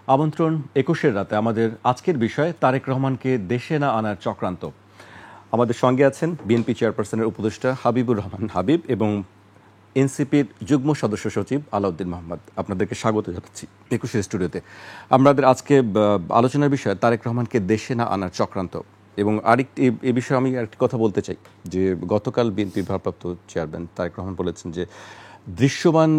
আমন্ত্রণ ২১-এর রাতে আমাদের আজকের বিষয় তারেক রহমানকে দেশে না আনার চক্রান্ত। আমাদের সঙ্গে আছেন বিএনপি চেয়ারপারসনের উপদেষ্টা হাবিবুর রহমান হাবিব এবং এনসিপির যুগ্ম সদস্য সচিব আলাউদ্দিন মোহাম্মদ। আপনাদেরকে স্বাগত জানাচ্ছি ২১-এর স্টুডিওতে। আমাদের আজকে আলোচনার বিষয় তারেক রহমানকে দেশে না আনার চক্রান্ত। এবং আরেকটি এ বিষয়ে আমি আরেকটি কথা বলতে চাই যে গতকাল বিএনপির ভারপ্রাপ্ত চেয়ারম্যান তারেক রহমান বলেছেন যে দৃশ্যমান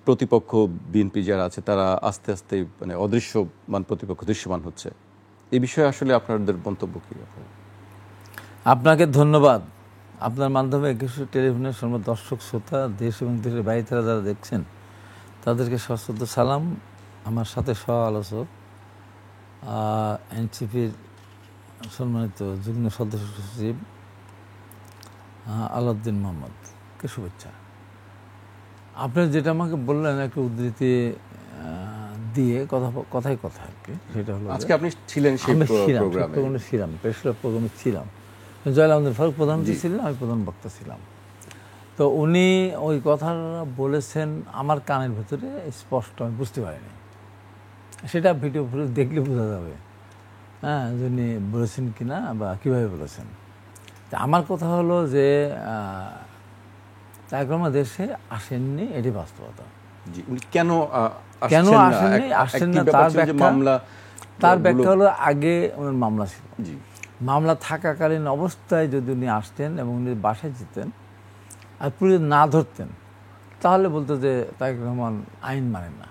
প্রতিপক্ষ বিএনপি যারা আছে তারা আস্তে আস্তে মানে অদৃশ্যমান প্রতিপক্ষ দৃশ্যমান হচ্ছে। এই বিষয়ে আসলে আপনাদের মন্তব্য কী? আপনাকে ধন্যবাদ। আপনার মাধ্যমে ২১ টেলিভিশনের সর্ব দর্শক শ্রোতা, দেশ এবং দেশের বাইরে যারা দেখছেন তাদেরকে সশ্রদ্ধ সালাম। আমার সাথে সহ আলোচক এনসিপির সম্মানিত যুগ্ম সদস্য সচিব আলাউদ্দিন মোহাম্মদকে শুভেচ্ছা। আপনি যেটা আমাকে বললেন একটা উদ্ধৃতি দিয়ে কথাই কথা আর কি, সেটা হলো আজকে আপনি ছিলেন সেই প্রোগ্রামে ছিলাম, প্রেস প্রোগ্রামে ছিলাম। জয়লাল আহমেদ ফারুক প্রধানমন্ত্রী ছিলেন, আমি প্রধান বক্তা ছিলাম। তো উনি ওই কথা বলেছেন আমার কানের ভেতরে স্পষ্ট, আমি বুঝতে পারিনি। সেটা ভিডিও ফুটেজ দেখলে বোঝা যাবে হ্যাঁ যিনি বলেছেন কিনা বা কীভাবে বলেছেন। তা আমার কথা হলো যে তারেক রহমান দেশে আসেননি, এটি বাস্তবতা। কেন আসেন না তার ব্যাখ্যা হলো আগে ওনার মামলা ছিল। মামলা থাকাকালীন অবস্থায় যদি উনি আসতেন এবং উনি বাসায় যেতেন আর পুলিশ না ধরতেন তাহলে বলতো যে তারেক রহমান আইন মানেন না।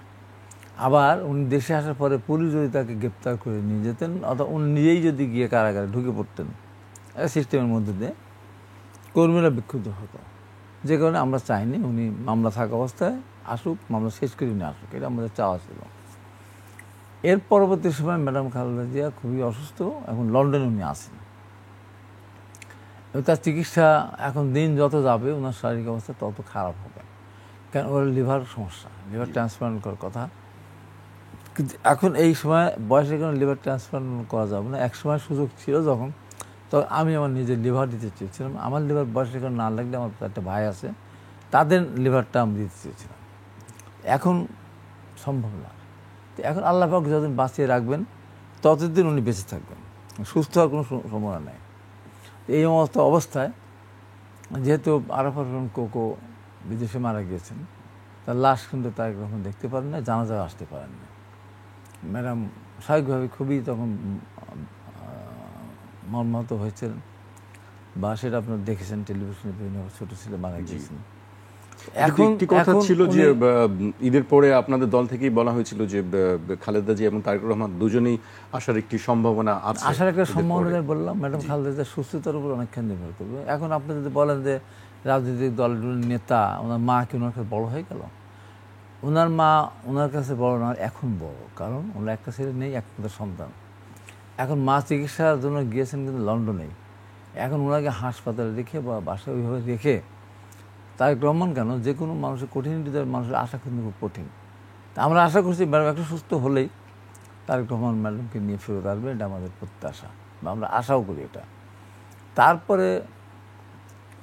আবার উনি দেশে আসার পরে পুলিশ যদি তাকে গ্রেপ্তার করে নিয়ে যেতেন অথবা উনি নিজেই যদি গিয়ে কারাগারে ঢুকে পড়তেন সিস্টেমের মধ্যে দিয়ে, কর্মীরা বিক্ষুব্ধ হতো। যে কারণে আমরা চাইনি উনি মামলা থাকা অবস্থায় আসুক, মামলা শেষ করে নিয়ে আসুক, এটা আমাদের চাওয়া ছিল। এর পরবর্তী সময় ম্যাডাম খালেদা জিয়া খুবই অসুস্থ, এখন লন্ডনে উনি আসেন। তার চিকিৎসা এখন দিন যত যাবে ওনার শারীরিক অবস্থা তত খারাপ হবে, কারণ ওর লিভার সমস্যা, লিভার ট্রান্সপ্লান্ট করার কথা। কিন্তু এখন এই সময় বয়সের কারণে লিভার ট্রান্সপ্লান্ট করা যাবে না। এক সময় সুযোগ ছিল যখন, তো আমি আমার নিজের লিভার দিতে চেয়েছিলাম। আমার লিভার বয়সের কারণে না লাগলে আমার একটা ভাই আছে, তাদের লিভারটা আমি দিতে চেয়েছিলাম। এখন সম্ভব না। এখন আল্লাহ পাক যতদিন বাঁচিয়ে রাখবেন ততদিন উনি বেঁচে থাকবেন, সুস্থ হওয়ার কোনো সম্ভাবনা নেই। এই অবস্থায় যেহেতু আরাফাত রহমান কোকো বিদেশে মারা গিয়েছেন, তার লাশ কিন্তু তারেক রহমান দেখতে পারেন না, জানাজাও আসতে পারেন না। ম্যাডাম স্বাভাবিকভাবে খুবই তখন মর্মাহত হয়েছিলেন, বা সেটা আপনারা দেখেছেন টেলিভিশনে, বিভিন্ন ছোট ছেলে মারা গিয়েছেন। এখন কথা ছিল যে ঈদের পরে আপনাদের দল থেকেই বলা হয়েছিল যে খালেদা জিয়া এবং তারেক রহমান দুজনেই আসার একটি সম্ভাবনা আছে। আসার একটা সম্ভাবনা বললাম, ম্যাডাম খালেদা জিয়ার সুস্থতার উপর অনেকখানি নির্ভর করবে। এখন আপনি যদি বলেন যে রাজনৈতিক দলগুলোর নেতা, ওনার মা কি ওনার কাছে বড় হয়ে গেল? ওনার মা ওনার কাছে বড় না, এখন বড়, কারণ ওনার একটা ছেলে নেই, একটা সন্তান। এখন মা চিকিৎসার জন্য গিয়েছেন কিন্তু লন্ডনেই। এখন ওনাকে হাসপাতালে রেখে বা বাসায় ওইভাবে রেখে তারেক রহমান কেন, যে কোনো মানুষের কঠিন হৃদয়ের মানুষের আশা কিন্তু খুব কঠিন। তা আমরা আশা করছি ম্যাডাম একটু সুস্থ হলেই তারেক রহমান ম্যাডামকে নিয়ে ফেরত আসবে, এটা আমাদের প্রত্যাশা, বা আমরা আশাও করি এটা। তারপরে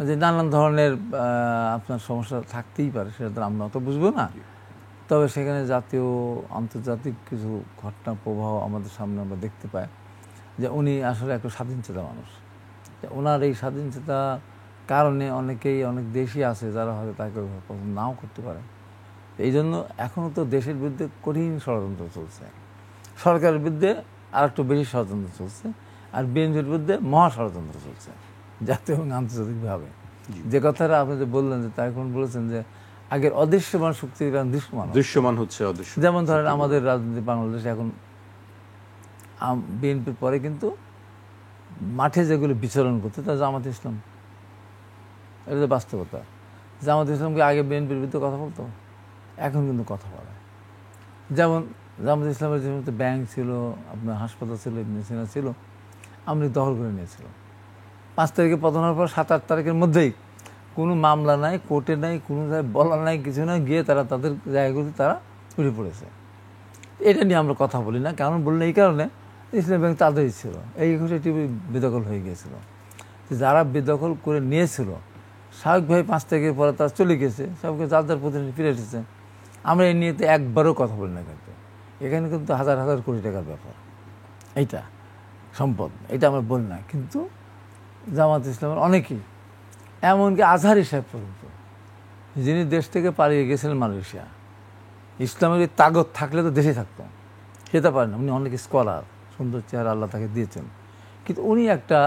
যে নানান ধরনের আপনার সমস্যা থাকতেই পারে, সেটা তো আমরা অত বুঝবো না। তবে সেখানে জাতীয় আন্তর্জাতিক কিছু ঘটনা প্রবাহ আমাদের সামনে আমরা দেখতে পাই যে উনি আসলে একটা স্বাধীনচেতা মানুষ। ওনার এই স্বাধীনচেতা কারণে অনেকেই, অনেক দেশই আছে যারা হয়তো তাকে পছন্দ নাও করতে পারে। এই জন্য এখনও তো দেশের বিরুদ্ধে কঠিন ষড়যন্ত্র চলছে, সরকারের বিরুদ্ধে আর একটু বেশি ষড়যন্ত্র চলছে, আর বিএনপির বিরুদ্ধে মহা ষড়যন্ত্র চলছে জাতীয় এবং আন্তর্জাতিকভাবে। যে কথাটা আপনি যে বললেন যে তারেক রহমান বলেছেন যে আগের অদৃশ্যমান শক্তি দৃশ্যমান হচ্ছে অদৃশ্য। যেমন ধরেন আমাদের রাজনীতি বাংলাদেশে এখন বিএনপির পরে কিন্তু মাঠে যেগুলো বিচরণ করতে তা জামাত ইসলাম, এটা তো বাস্তবতা। জামাত ইসলামকে আগে বিএনপির বিরুদ্ধে কথা বলতো, এখন কিন্তু কথা বলে। যেমন জামাত ইসলামের যে ব্যাংক ছিল, আপনার হাসপাতাল ছিল, মেডিসিনা ছিল, আমলি দখল করে নিয়েছিল। 5 তারিখে পতন হওয়ার পর 7-8 তারিখের মধ্যেই কোনো মামলা নাই, কোর্টে নাই, কোনো জায়গায় বলার নাই, কিছু নাই, গিয়ে তারা তাদের জায়গাগুলিতে তারা উঠে পড়েছে। এটা নিয়ে আমরা কথা বলি না, কারণ বললে এই কারণে ইসলামী ব্যাংক তাদেরই ছিল, এই ঘুষেটি বেদখল হয়ে গিয়েছিল। যারা বেদখল করে নিয়েছিল স্বাভাবিকভাবে 5 তারিখের পরে তারা চলে গেছে, সবকে যার যার প্রতিনিধি ফিরে এসেছে। আমরা এই নিয়ে একবারও কথা বলি না, কিন্তু এখানে কিন্তু হাজার হাজার কোটি টাকার ব্যাপার, এইটা সম্পদ, এটা আমরা বলি না। কিন্তু জামাত ইসলামের অনেকেই, এমনকি আজহারি সাহেব পর্যন্ত, যিনি দেশ থেকে পালিয়ে গেছিলেন মালয়েশিয়া, ইসলামের এই তাগত থাকলে তো দেশে থাকতাম, সেটা পারেন না। উনি অনেক স্কলার, সুন্দর চেহারা আল্লাহ তাকে দিয়েছেন, কিন্তু উনি একটা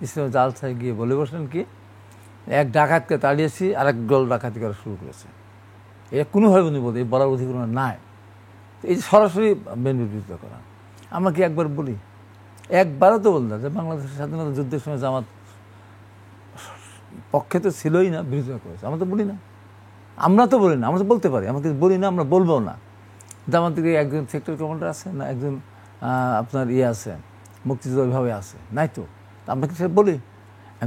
ইসলামের জালসায় গিয়ে বলে বসলেন কি, এক ডাকাতকে তাড়িয়েছি আর এক দল ডাকাতি করা শুরু করেছে। এটা কোনোভাবে উনি বলতে, এই বলার অধিকার নাই। এই যে সরাসরি বিএনপির বিরুদ্ধে করা, আমরা কি একবার বলি? একবারও তো বললাম যে বাংলাদেশের স্বাধীনতা যুদ্ধের সময় জামাত পক্ষে তো ছিলই না, বিরোধিতা করেছে। আমরা তো বলি না, আমরা তো বলি না, আমরা তো বলতে পারি, আমাকে বলি না, আমরা বলবো না। জামাত থেকে একজন সেক্টর কমান্ডার আছে না, একজন আপনার আছে, মুক্তিযুদ্ধ অভিভাবে আছে, নাই তো? আমরা কি সেটা বলি?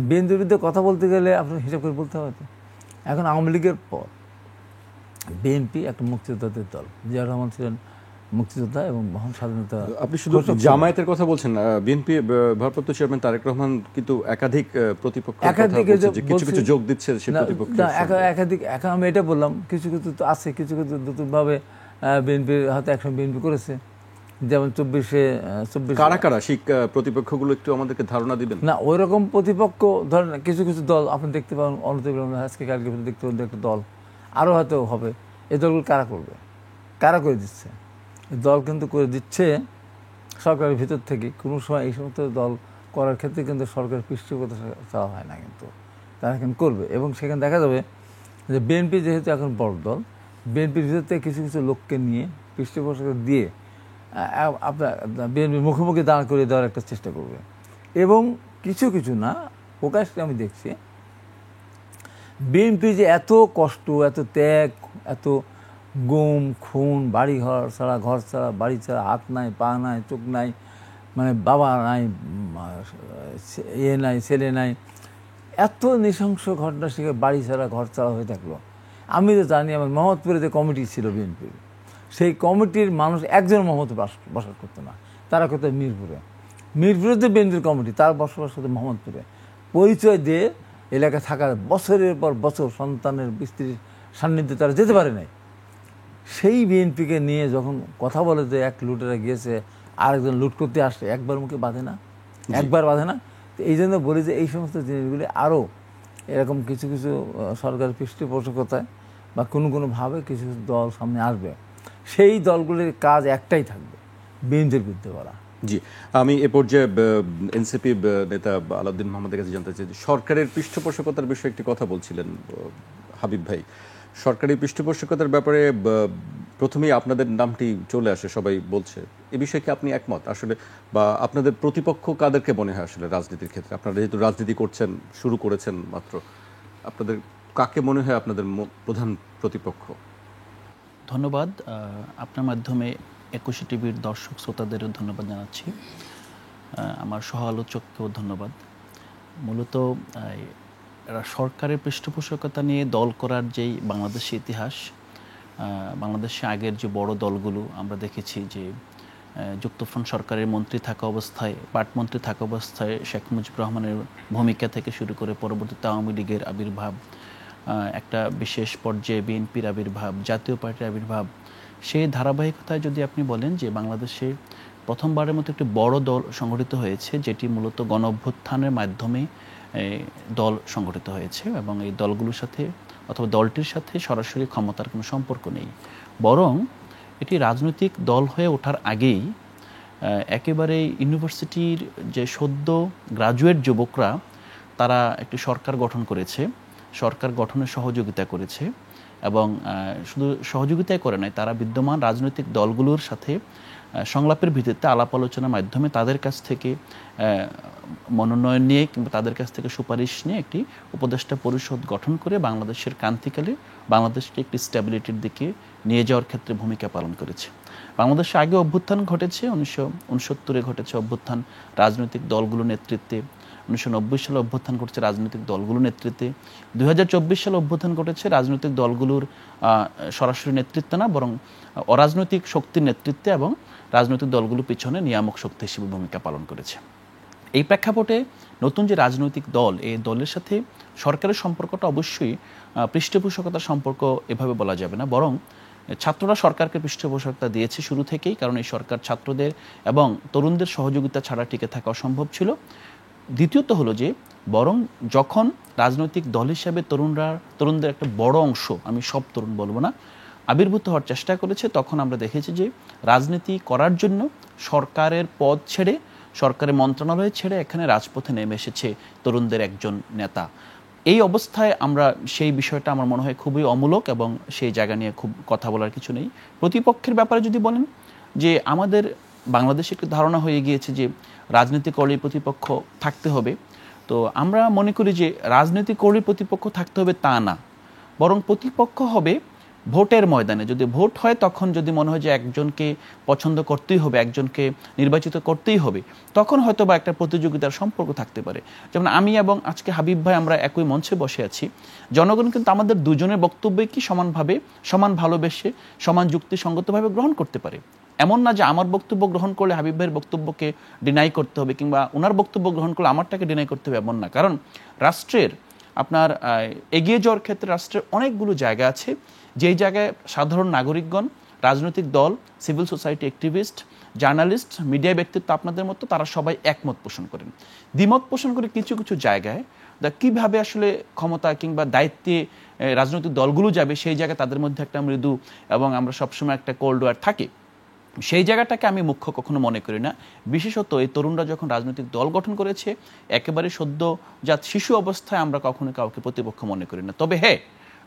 বিএনপির বিরুদ্ধে কথা বলতে গেলে আপনার হিসাব করে বলতে হবে তো। এখন আওয়ামী লীগের পর বিএনপি একটা মুক্তিযোদ্ধাদের দল, জিয়া রহমান ছিলেন মুক্তিযোদ্ধা এবং মহান স্বাধীনতা। আপনি শুধু জামায়াতের কথা বলছেন না, বিএনপি ভারপ্রাপ্ত চেয়ারম্যান তারেক রহমান কিন্তু একাধিক প্রতিপক্ষ কিছু কিছু যোগ দিচ্ছে সেই প্রতিপক্ষের একাধিক। এখন আমি এটা বললাম, কিছু কিছু তো আছে, কিছু কিছু নতুনভাবে বিএনপির হয়তো একসঙ্গে বিএনপি করেছে, যেমন 24 কারা কারা সেই প্রতিপক্ষগুলো একটু আমাদেরকে ধারণা দিবেন না? ওই রকম প্রতিপক্ষ ধরেন কিছু কিছু দল আপনি দেখতে পাবেন, আজকে কালকে দেখতে পাবেন একটা দল, আরও হয়তো হবে। এই দলগুলো কারা করবে? কারা করে দিচ্ছে? দল কিন্তু করে দিচ্ছে সরকারের ভিতর থেকে। কোনো সময় এই সমস্ত দল করার ক্ষেত্রে কিন্তু সরকারের পৃষ্ঠপোষকতা চাওয়া হয় না, কিন্তু তারা এখন করবে। এবং সেখানে দেখা যাবে যে বিএনপি যেহেতু এখন বড় দল, বিএনপির ভিতর থেকে কিছু কিছু লোককে নিয়ে পৃষ্ঠপোষকতা দিয়ে আপনার বিএনপির মুখোমুখি দাঁড় করে দেওয়ার একটা চেষ্টা করবে। এবং কিছু কিছু না, প্রকাশকে আমি দেখছি বিএনপি যে এত কষ্ট, এত ত্যাগ, এত গুম খুন, বাড়ি ঘর ছাড়া, ঘর ছাড়া, বাড়ি ছাড়া, হাত নাই, পা নাই, চোখ নাই, মানে বাবা নাই, নাই, ছেলে নাই, এত নৃশংস ঘটনা সেখানে বাড়ি ছাড়া, ঘর ছাড়া হয়ে থাকলো। আমি তো জানি, আমার মোহাম্মদপুরে যে কমিটি ছিল বিএনপির, সেই কমিটির মানুষ একজন মোহাম্মদপুরে বসবাস করতো না, তারা কোথায় মিরপুরে। মিরপুরে যে বিএনপির কমিটি, তার বসবাস করতো মোহাম্মদপুরে। পরিচয় দিয়ে এলাকায় থাকার বছরের পর বছর সন্তানের স্ত্রীর সান্নিধ্যে তারা যেতে পারে নাই। সেই বিএনপিকে নিয়ে যখন কথা বলে যে এক লুটেরা গিয়েছে, আরেকজন লুট করতে আসে, একবার মুখে বাঁধে না, একবার বাঁধে না। তো এই জন্য বলি যে এই সমস্ত জিনিসগুলি আরও এরকম কিছু কিছু সরকারের পৃষ্ঠপোষকতায় বা কোনোভাবে কিছু কিছু দল সামনে আসবে, সেই দলগুলির কাজ একটাই থাকবে, বিএনপির বিরুদ্ধে বলা। জি, আমি এ পর্যায়ে এনসিপি নেতা আলাউদ্দিন মোহাম্মদের কাছে জানতে চাই, সরকারের পৃষ্ঠপোষকতার বিষয়ে একটি কথা বলছিলেন হাবিব ভাই। সরকারি পৃষ্ঠপোষকতার ব্যাপারে প্রথমেই আপনাদের নামটি চলে আসে, সবাই বলছে। এ বিষয়ে কি আপনি একমত আসলে, বা আপনাদের প্রতিপক্ষ কাদেরকে মনে হয় আসলে রাজনীতির ক্ষেত্রে? আপনারা যেহেতু রাজনীতি করছেন, শুরু করেছেন মাত্র, আপনাদের কাকে মনে হয় আপনাদের প্রধান প্রতিপক্ষ? ধন্যবাদ। আপনার মাধ্যমে 21 টিভির দর্শক শ্রোতাদেরও ধন্যবাদ জানাচ্ছি, আমার সহ আলোচককেও ধন্যবাদ। মূলত সরকারের পৃষ্ঠপোষকতা নিয়ে দল করার যেই বাংলাদেশের ইতিহাস, বাংলাদেশে আগের যে বড় দলগুলো আমরা দেখেছি যে যুক্তফ্রন্ট সরকারের মন্ত্রী থাকা অবস্থায়, পাটমন্ত্রী থাকা অবস্থায় শেখ মুজিবুর রহমানের ভূমিকা থেকে শুরু করে পরবর্তীতে আওয়ামী লীগের আবির্ভাব, একটা বিশেষ পর্যায়ে বিএনপির আবির্ভাব, জাতীয় পার্টির আবির্ভাব, সেই ধারাবাহিকতায় যদি আপনি বলেন যে বাংলাদেশে প্রথমবারের মতো একটি বড় দল সংগঠিত হয়েছে, যেটি মূলত গণ অভ্যুত্থানের মাধ্যমে দল সংগঠিত হয়েছে, এবং এই দলগুলোর সাথে অথবা দলটির সাথে সরাসরি ক্ষমতার কোনো সম্পর্ক নেই, বরং এটি রাজনৈতিক দল হয়ে ওঠার আগেই একেবারে ইউনিভার্সিটির যে সদ্য গ্রাজুয়েট যুবকরা, তারা একটি সরকার গঠন করেছে, সরকার গঠনে সহযোগিতা করেছে, এবং শুধু সহযোগিতাই করে নাই, তারা বিদ্যমান রাজনৈতিক দলগুলোর সাথে সংলাপের ভিত্তিতে আলাপ আলোচনার মাধ্যমে তাদের কাছ থেকে মনোনয়ন নিয়ে কিংবা তাদের কাছ থেকে সুপারিশ নিয়ে একটি উপদেষ্টা পরিষদ গঠন করে বাংলাদেশের ক্রান্তিকালে বাংলাদেশকে একটি স্ট্যাবিলিটির দিকে নিয়ে যাওয়ার ক্ষেত্রে ভূমিকা পালন করেছে। বাংলাদেশে আগে অভ্যুত্থান ঘটেছে, 1969 ঘটেছে অভ্যুত্থান রাজনৈতিক দলগুলোর নেতৃত্বে, 1990 সালে অভ্যুত্থান ঘটেছে রাজনৈতিক দলগুলোর নেতৃত্বে, 2024 সালে অভ্যুত্থান ঘটেছে রাজনৈতিক দলগুলোর সরাসরি নেতৃত্বে না, বরং অরাজনৈতিক শক্তির নেতৃত্বে, এবং রাজনৈতিক দলগুলোর পিছনে নিয়ামক শক্তি হিসেবে ভূমিকা পালন করেছে। এই প্রেক্ষাপটে নতুন যে রাজনৈতিক দল, এই দলের সাথে সরকারের সম্পর্কটা অবশ্যই পৃষ্ঠপোষকতার সম্পর্ক এভাবে বলা যাবে না, বরং ছাত্ররা সরকারকে পৃষ্ঠপোষকতা দিয়েছে শুরু থেকেই, কারণ এই সরকার ছাত্রদের এবং তরুণদের সহযোগিতা ছাড়া টিকে থাকা অসম্ভব ছিল। দ্বিতীয়ত হলো যে বরং যখন রাজনৈতিক দল হিসেবে তরুণদের একটা বড় অংশ, আমি সব তরুণ বলবো না, আবির্ভূত হওয়ার চেষ্টা করেছে, তখন আমরা দেখেছি যে রাজনীতি করার জন্য সরকারের পদ ছেড়ে, সরকারের মন্ত্রণালয় ছেড়ে এখানে রাজপথে নেমে এসেছে তরুণদের একজন নেতা। এই অবস্থায় আমরা সেই বিষয়টা আমার মনে হয় খুবই অমূলক এবং সেই জায়গা নিয়ে খুব কথা বলার কিছু নেই। প্রতিপক্ষের ব্যাপারে যদি বলেন, যে আমাদের বাংলাদেশে একটি ধারণা হয়ে গিয়েছে যে রাজনীতি করলে প্রতিপক্ষ থাকতে হবে, তো আমরা মনে করি যে রাজনীতি করলে প্রতিপক্ষ থাকতে হবে তা না, বরং প্রতিপক্ষ হবে ভোটের ময়দানে। যদি ভোট হয় তখন যদি মনে হয় যে একজনকে পছন্দ করতেই হবে, একজনকে নির্বাচিত করতেই হবে, তখন হয়তো বা একটা প্রতিযোগিতার সম্পর্ক থাকতে পারে। যেমন আমি এবং আজকে হাবিব ভাই আমরা একই মঞ্চে বসে আছি, জনগণ কিন্তু আমাদের দুজনের বক্তব্যই কি সমানভাবে, সমান ভালোবেসে, সমান যুক্তিসঙ্গতভাবে গ্রহণ করতে পারে। এমন না যে আমার বক্তব্য গ্রহণ করলে হাবিব ভাইয়ের বক্তব্যকে ডিনাই করতে হবে, কিংবা ওনার বক্তব্য গ্রহণ করলে আমারটাকে ডিনাই করতে হবে, এমন না। কারণ রাষ্ট্রের আপনার এগিয়ে যাওয়ার ক্ষেত্রে রাষ্ট্রের অনেকগুলো জায়গা আছে, যেই জায়গায় সাধারণ নাগরিকগণ, রাজনৈতিক দল, civil society activist, journalist, media ব্যক্তিত্ব আপনাদের মতো তারা সবাই একমত পোষণ করেন। দ্বিমত পোষণ করে কিছু কিছু জায়গায় কিভাবে আসলে ক্ষমতা কিংবা দায়িত্বে রাজনৈতিক দলগুলো যাবে, সেই জায়গায় তাদের মধ্যে একটা মৃদু এবং আমরা সবসময় একটা কোল্ড ওয়ার থাকে, সেই জায়গাটাকে আমি মুখ্য কখনো মনে করি না। বিশেষত এই তরুণরা যখন রাজনৈতিক দল গঠন করেছে, একেবারে সদ্যজাত শিশু অবস্থায় আমরা কখনো কাউকে প্রতিপক্ষ মনে করি না। তবে হ্যাঁ,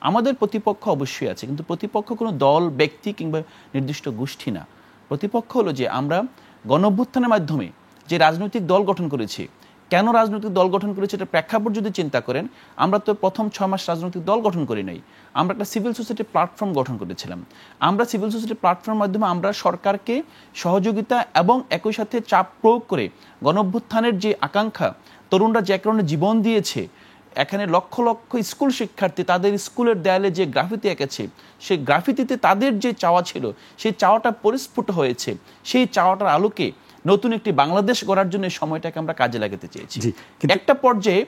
আমাদের প্রতিপক্ষ অবশ্যই আছে, কিন্তু প্রতিপক্ষ কোনো দল, ব্যক্তি কিংবা নির্দিষ্ট গোষ্ঠী না। প্রতিপক্ষ হলো যে আমরা গণঅভ্যুত্থানের মাধ্যমে যে রাজনৈতিক দল গঠন করেছি। কেন রাজনৈতিক দল গঠন করেছে এটা প্রেক্ষাপট যদি চিন্তা করেন, আমরা তো প্রথম 6 মাস রাজনৈতিক দল গঠন করি নাই, আমরা একটা সিভিল সোসাইটি প্ল্যাটফর্ম গঠন করেছিলাম। আমরা সিভিল সোসাইটি প্ল্যাটফর্মের মাধ্যমে আমরা সরকারকে সহযোগিতা এবং একই সাথে চাপ প্রয়োগ করে গণঅভ্যুত্থানের যে আকাঙ্ক্ষা, তরুণরা যে কারণে জীবন দিয়েছে, এখানে লক্ষ লক্ষ স্কুল শিক্ষার্থী তাদের স্কুলের দেয়ালে যে গ্রাফিতি এঁকেছে, সেই গ্রাফিতিতে তাদের যে চাওয়া ছিল, সেই চাওয়াটা পরিস্ফুট হয়েছে। সেই চাওয়াটার আলোকে নতুন একটি বাংলাদেশ গড়ার জন্য এই সময়টাকে আমরা কাজে লাগাতে চেয়েছি। একটা পর্যায়ে,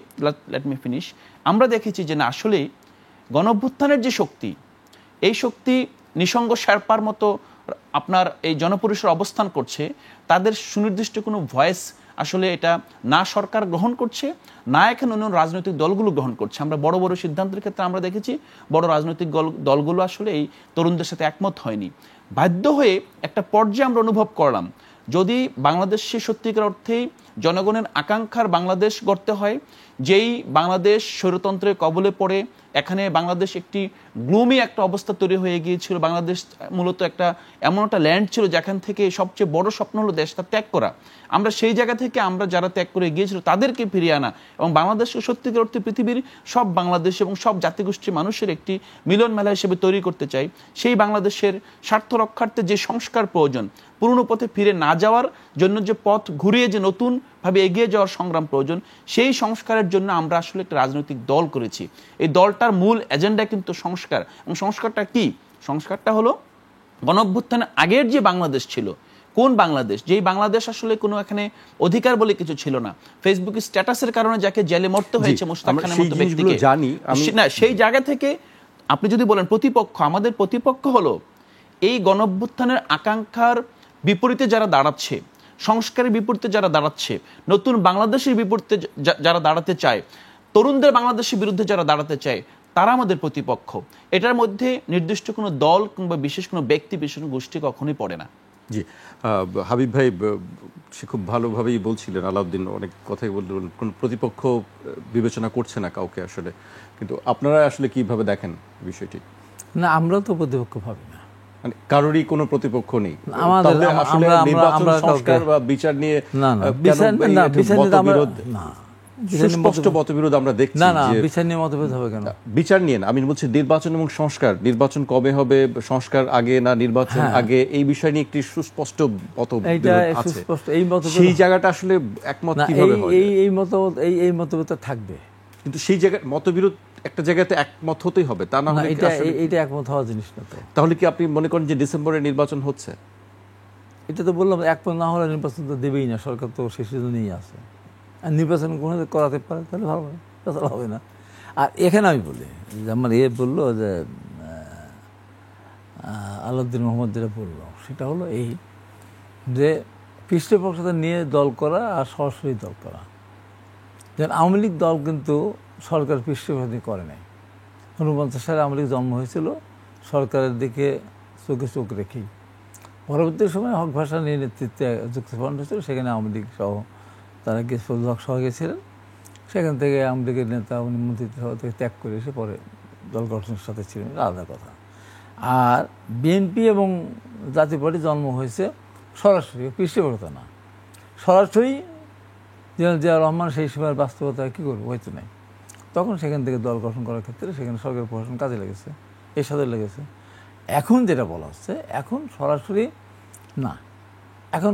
লেট মি ফিনিশ, আমরা দেখেছি যে না, আসলে গণঅভ্যুত্থানের যে শক্তি, এই শক্তি নিঃসঙ্গ শেরপার মতো আপনার এই জনপরিসরে অবস্থান করছে, তাদের সুনির্দিষ্ট কোনো ভয়েস আসলে এটা না সরকার গ্রহণ করছে, না এখন অন্য রাজনৈতিক দলগুলো গ্রহণ করছে। আমরা বড় বড় সিদ্ধান্তের ক্ষেত্রে আমরা দেখেছি বড় রাজনৈতিক দলগুলো আসলে এই তরুণদের সাথে একমত হয়নি। বাধ্য হয়ে একটা পর্যায়ে আমরা অনুভব করলাম, যদি বাংলাদেশে সত্যিকার অর্থেই জনগণের আকাঙ্ক্ষার বাংলাদেশ গড়তে হয়, যেই বাংলাদেশ স্বৈরতন্ত্রের কবলে পড়ে এখানে বাংলাদেশ একটি গ্লুমি একটা অবস্থা তৈরি হয়ে গিয়েছিল, বাংলাদেশ মূলত একটা এমন একটা ল্যান্ড ছিল যেখান থেকে সবচেয়ে বড় স্বপ্ন হলো দেশটা ত্যাগ করা। আমরা সেই জায়গা থেকে আমরা যারা ত্যাগ করে গিয়েছিল তাদেরকে ফিরিয়ে আনা এবং বাংলাদেশকে সত্যিকার অর্থে পৃথিবীর সব বাংলাদেশ এবং সব জাতিগোষ্ঠীর মানুষের একটি মিলন মেলা হিসেবে তৈরি করতে চাই। সেই বাংলাদেশের স্বার্থ রক্ষার্থে যে সংস্কার প্রয়োজন, পুরনো পথে ফিরে না যাওয়ার জন্য যে পথ ঘুরিয়ে যে নতুনভাবে এগিয়ে যাওয়ার সংগ্রাম প্রয়োজন, সেই সংস্কারের জন্য আমরা আসলে একটা রাজনৈতিক দল করেছি। এই দলটার মূল এজেন্ডা কিন্তু সংস্কার। এবং সংস্কারটা কি? সংস্কারটা হলো গণঅভ্যুত্থানের আগের যে বাংলাদেশ ছিল, কোন বাংলাদেশ, যেই বাংলাদেশ আসলে কোনো এখানে অধিকার বলে কিছু ছিল না, ফেসবুকে স্ট্যাটাসের কারণে যাকে জেলে মরতে হয়েছে মোশতাক খানের মতো ব্যক্তিকে, না, সেই জায়গা থেকে আপনি যদি বলেন প্রতিপক্ষ, আমাদের প্রতিপক্ষ হলো এই গণঅভ্যুত্থানের আকাঙ্ক্ষার বিপরীতে যারা দাঁড়াচ্ছে, সংস্কারের বিপরীতে যারা দাঁড়াচ্ছে, নতুন বাংলাদেশের বিপরীতে যারা দাঁড়াতে চায়, তরুণদের বাংলাদেশের বিরুদ্ধে যারা দাঁড়াতে চায়, তারা আমাদের প্রতিপক্ষ। এটার মধ্যে নির্দিষ্ট কোনো দল কিংবা বিশেষ কোনো ব্যক্তি, বিশেষ কোনো গোষ্ঠী কখনোই পড়ে না। জি, হাবিব ভাই সে খুব ভালোভাবেই বলছিলেন, আলাউদ্দিন অনেক কথাই বললেন, কোন প্রতিপক্ষ বিবেচনা করছে না কাউকে আসলে, কিন্তু আপনারা আসলে কিভাবে দেখেন বিষয়টি? না, আমরা তো প্রতিপক্ষ ভাবি না, মানে কারোরই কোনো প্রতিপক্ষ নেই আমাদের। আসলে নির্বাচন সংস্কার বা বিচার নিয়ে সুস্পষ্ট মতবিরোধ আমরা দেখছি। না না, বিচার নিয়ে মতভেদ হবে কেন? বিচার নিয়ে না, আমি বলছি নির্বাচন এবং সংস্কার, নির্বাচন কবে হবে, সংস্কার আগে না নির্বাচন আগে, এই বিষয় নিয়ে একটি সুস্পষ্ট মতবিরোধ আছে। সেই জায়গাটা আসলে একমত কিভাবে হয়? এই মতভেদ থাকবে, কিন্তু সেই জায়গায় মতবিরোধ একটা জায়গাতে একমত হতেই হবে, তা না হলে এটা একমত হওয়ার জিনিস না। তো তাহলে কি আপনি মনে করেন যে ডিসেম্বরে নির্বাচন হচ্ছে? এটা তো বললাম, একমত না হলে নির্বাচন তো দেবেই না, সরকার তো সেই সিজনেই আছে। আর নির্বাচন কোনো করাতে পারে তাহলে ভালো হবে, তাহলে হবে না। আর এখানে আমি বলি যে আমার বললো যে আলাউদ্দিন মোহাম্মদ যেটা বললো সেটা হলো এই যে পৃষ্ঠপোষকতা নিয়ে দল করা আর সরাসরি দল করা। যেমন আওয়ামী লীগ দল কিন্তু সরকার পৃষ্ঠপোষকতা করে নাই। 49 সালে আওয়ামী লীগ জন্ম হয়েছিল সরকারের দিকে চোখে চোখ রেখেই। পরবর্তী সময় হক ভাষা নিয়ে নেতৃত্বে যুক্তফ্রন্ট হয়েছিল, সেখানে আওয়ামী লীগ সহ তারা ফজলুল হক সহ গেছিলেন। সেখান থেকে আওয়ামী লীগের নেতা উনি মন্ত্রিত্ব সভা থেকে ত্যাগ করে এসে পরে দল গঠনের সাথে ছিলেন, আলাদা কথা। আর বিএনপি এবং জাতীয় পার্টি জন্ম হয়েছে সরাসরি, পৃষ্ঠপোষকতা না। সরাসরি জেনারেল জিয়া রহমান সেই সময়ের বাস্তবতা কী করবো হয়তো নাই, তখন সেখান থেকে দল গঠন করার ক্ষেত্রে সেখানে সরকার প্রশাসন কাজে লেগেছে, এর সাথে লেগেছে। এখন যেটা বলা হচ্ছে, এখন সরাসরি না, এখন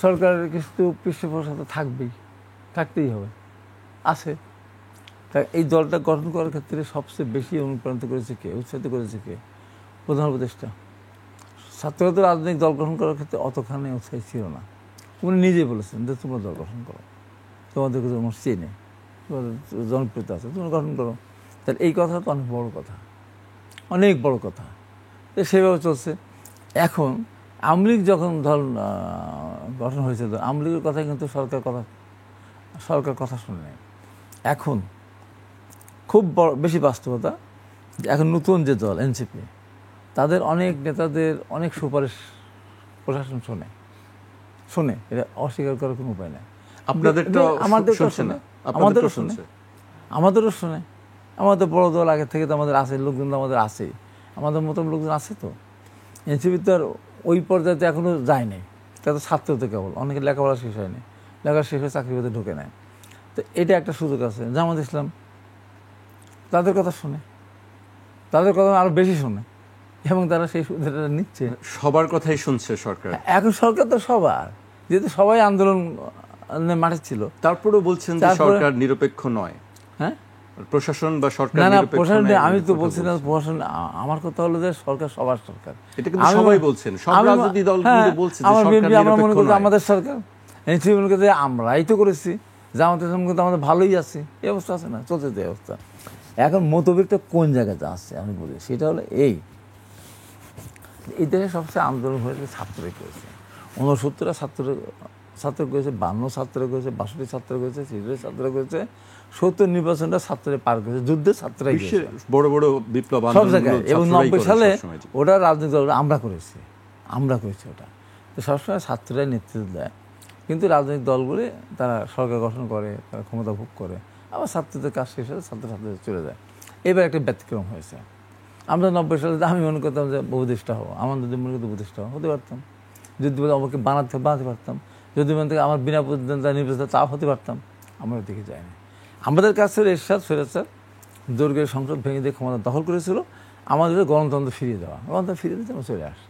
সরকারের কিছু পৃষ্ঠপোষকতা থাকতেই হবে, আছে। তাই এই দলটা গঠন করার ক্ষেত্রে সবচেয়ে বেশি অনুপ্রাণিত করেছে কে, উৎসাহিত করেছে কে? প্রধান উপদেষ্টা। ছাত্রদের রাজনৈতিক দল গঠন করার ক্ষেত্রে অতখানি উৎসাহী ছিল না। উনি নিজেই বলেছেন যে তোমরা দল গঠন করো, তোমাদেরকে তোমার চেনে, তোমাদের জনপ্রিয়তা আছে, তোমরা গঠন করো। তাহলে এই কথা তো অনেক বড় কথা, অনেক বড় কথা। সেভাবে চলছে। এখন আওয়ামী লীগ যখন দল গঠন হয়েছে, আওয়ামী লীগের কথাই কিন্তু সরকার কথা শুনে নেয়। এখন খুব বেশি বাস্তবতা, এখন নতুন যে দল এনসিপি, তাদের অনেক নেতাদের অনেক সুপারিশ প্রশাসন শোনে, এটা অস্বীকার করার কোনো উপায় নেই। আমাদেরও শোনে, আমাদের বড় দল আগে থেকে তো আমাদের আছে, লোকজন তো আমাদের আছে, আমাদের মতন লোকজন আছে। তো এনসিপি তো আর ওই পর্যায়ে এখনও যায় নাই, তা তো ছাত্র তো কেবল, অনেকে লেখাপড়া শেষ হয়নি, লেখাপড়া শেষ হয়ে চাকরি পেতে ঢুকে নেয়। তো এটা একটা সুযোগ আছে। জামাত ইসলাম তাদের কথা শোনে, তাদের কথা আরও বেশি শোনে, এবং তারা সেই সুবিধাটা নিচ্ছে। সবার কথাই শুনছে সরকার। এখন সরকার তো সবার, যেহেতু সবাই আন্দোলন মাঠে ছিল। তারপরেও বলছেন যে সরকার নিরপেক্ষ নয়। হ্যাঁ, প্রশাসন বা সরকার না, প্রশাসন, আমি তো বলছি না প্রশাসন। আমার কথা হলো যে সরকার সবার সরকার, এটা কিন্তু সবাই বলছেন, সব রাজনৈতিক দল কিন্তু বলছে যে সরকার নিরপেক্ষ নয়। আমাদের সরকার এনসিপি মনে করছে আমরাই তো করেছি, জামাত ইসলাম কিন্তু আমাদের ভালোই আছে, এই অবস্থা আছে না, চলছে তো এই অবস্থা। এখন মতবিরটা কোন জায়গাতে আসছে আমি বলি, সেটা হলো এই দেশে সবচেয়ে আন্দোলন হয়েছে ছাত্রই করেছে। 69 ছাত্র করেছে, 52 ছাত্র করেছে, 62 ছাত্র করেছে, 63 ছাত্র করেছে, 70 নির্বাচনটা ছাত্রে পার করেছে, যুদ্ধে ছাত্রাই বড় বড় বিপ্লব সব জায়গায়। এবং 90 সালে ওটা রাজনৈতিক দল আমরা করেছি ওটা। তো সবসময় ছাত্ররাই নেতৃত্ব দেয়, কিন্তু রাজনৈতিক দলগুলি তারা সরকার গঠন করে, তারা ক্ষমতা ভোগ করে, আবার ছাত্রদের কাজ শেষ হলে ছাত্রছাত্রীদের চলে যায়। এবার একটা ব্যতিক্রম হয়েছে। আমরা 90 সালে আমি মনে করতাম যে উপদেষ্টা হবো, আমার যদি মনে করতে উপদেষ্টা হতে পারতাম, যদি বলে আমাকে বানাতে পারতাম, যদি মনে থেকে আমার বিনা প্রতিদ্বন্দ্বিতা নির্বাচিত তাও হতে পারতাম। আমরা দিকে যাইনি। আমাদের কাছে এরশাদ ফেরেছে দুর্গের সংসদ ভেঙে দিয়ে ক্ষমতা দখল করেছিল, আমাদের গণতন্ত্র ফিরিয়ে দেওয়া, গণতন্ত্র ফিরিয়ে দিতে আমরা চলে আসছে।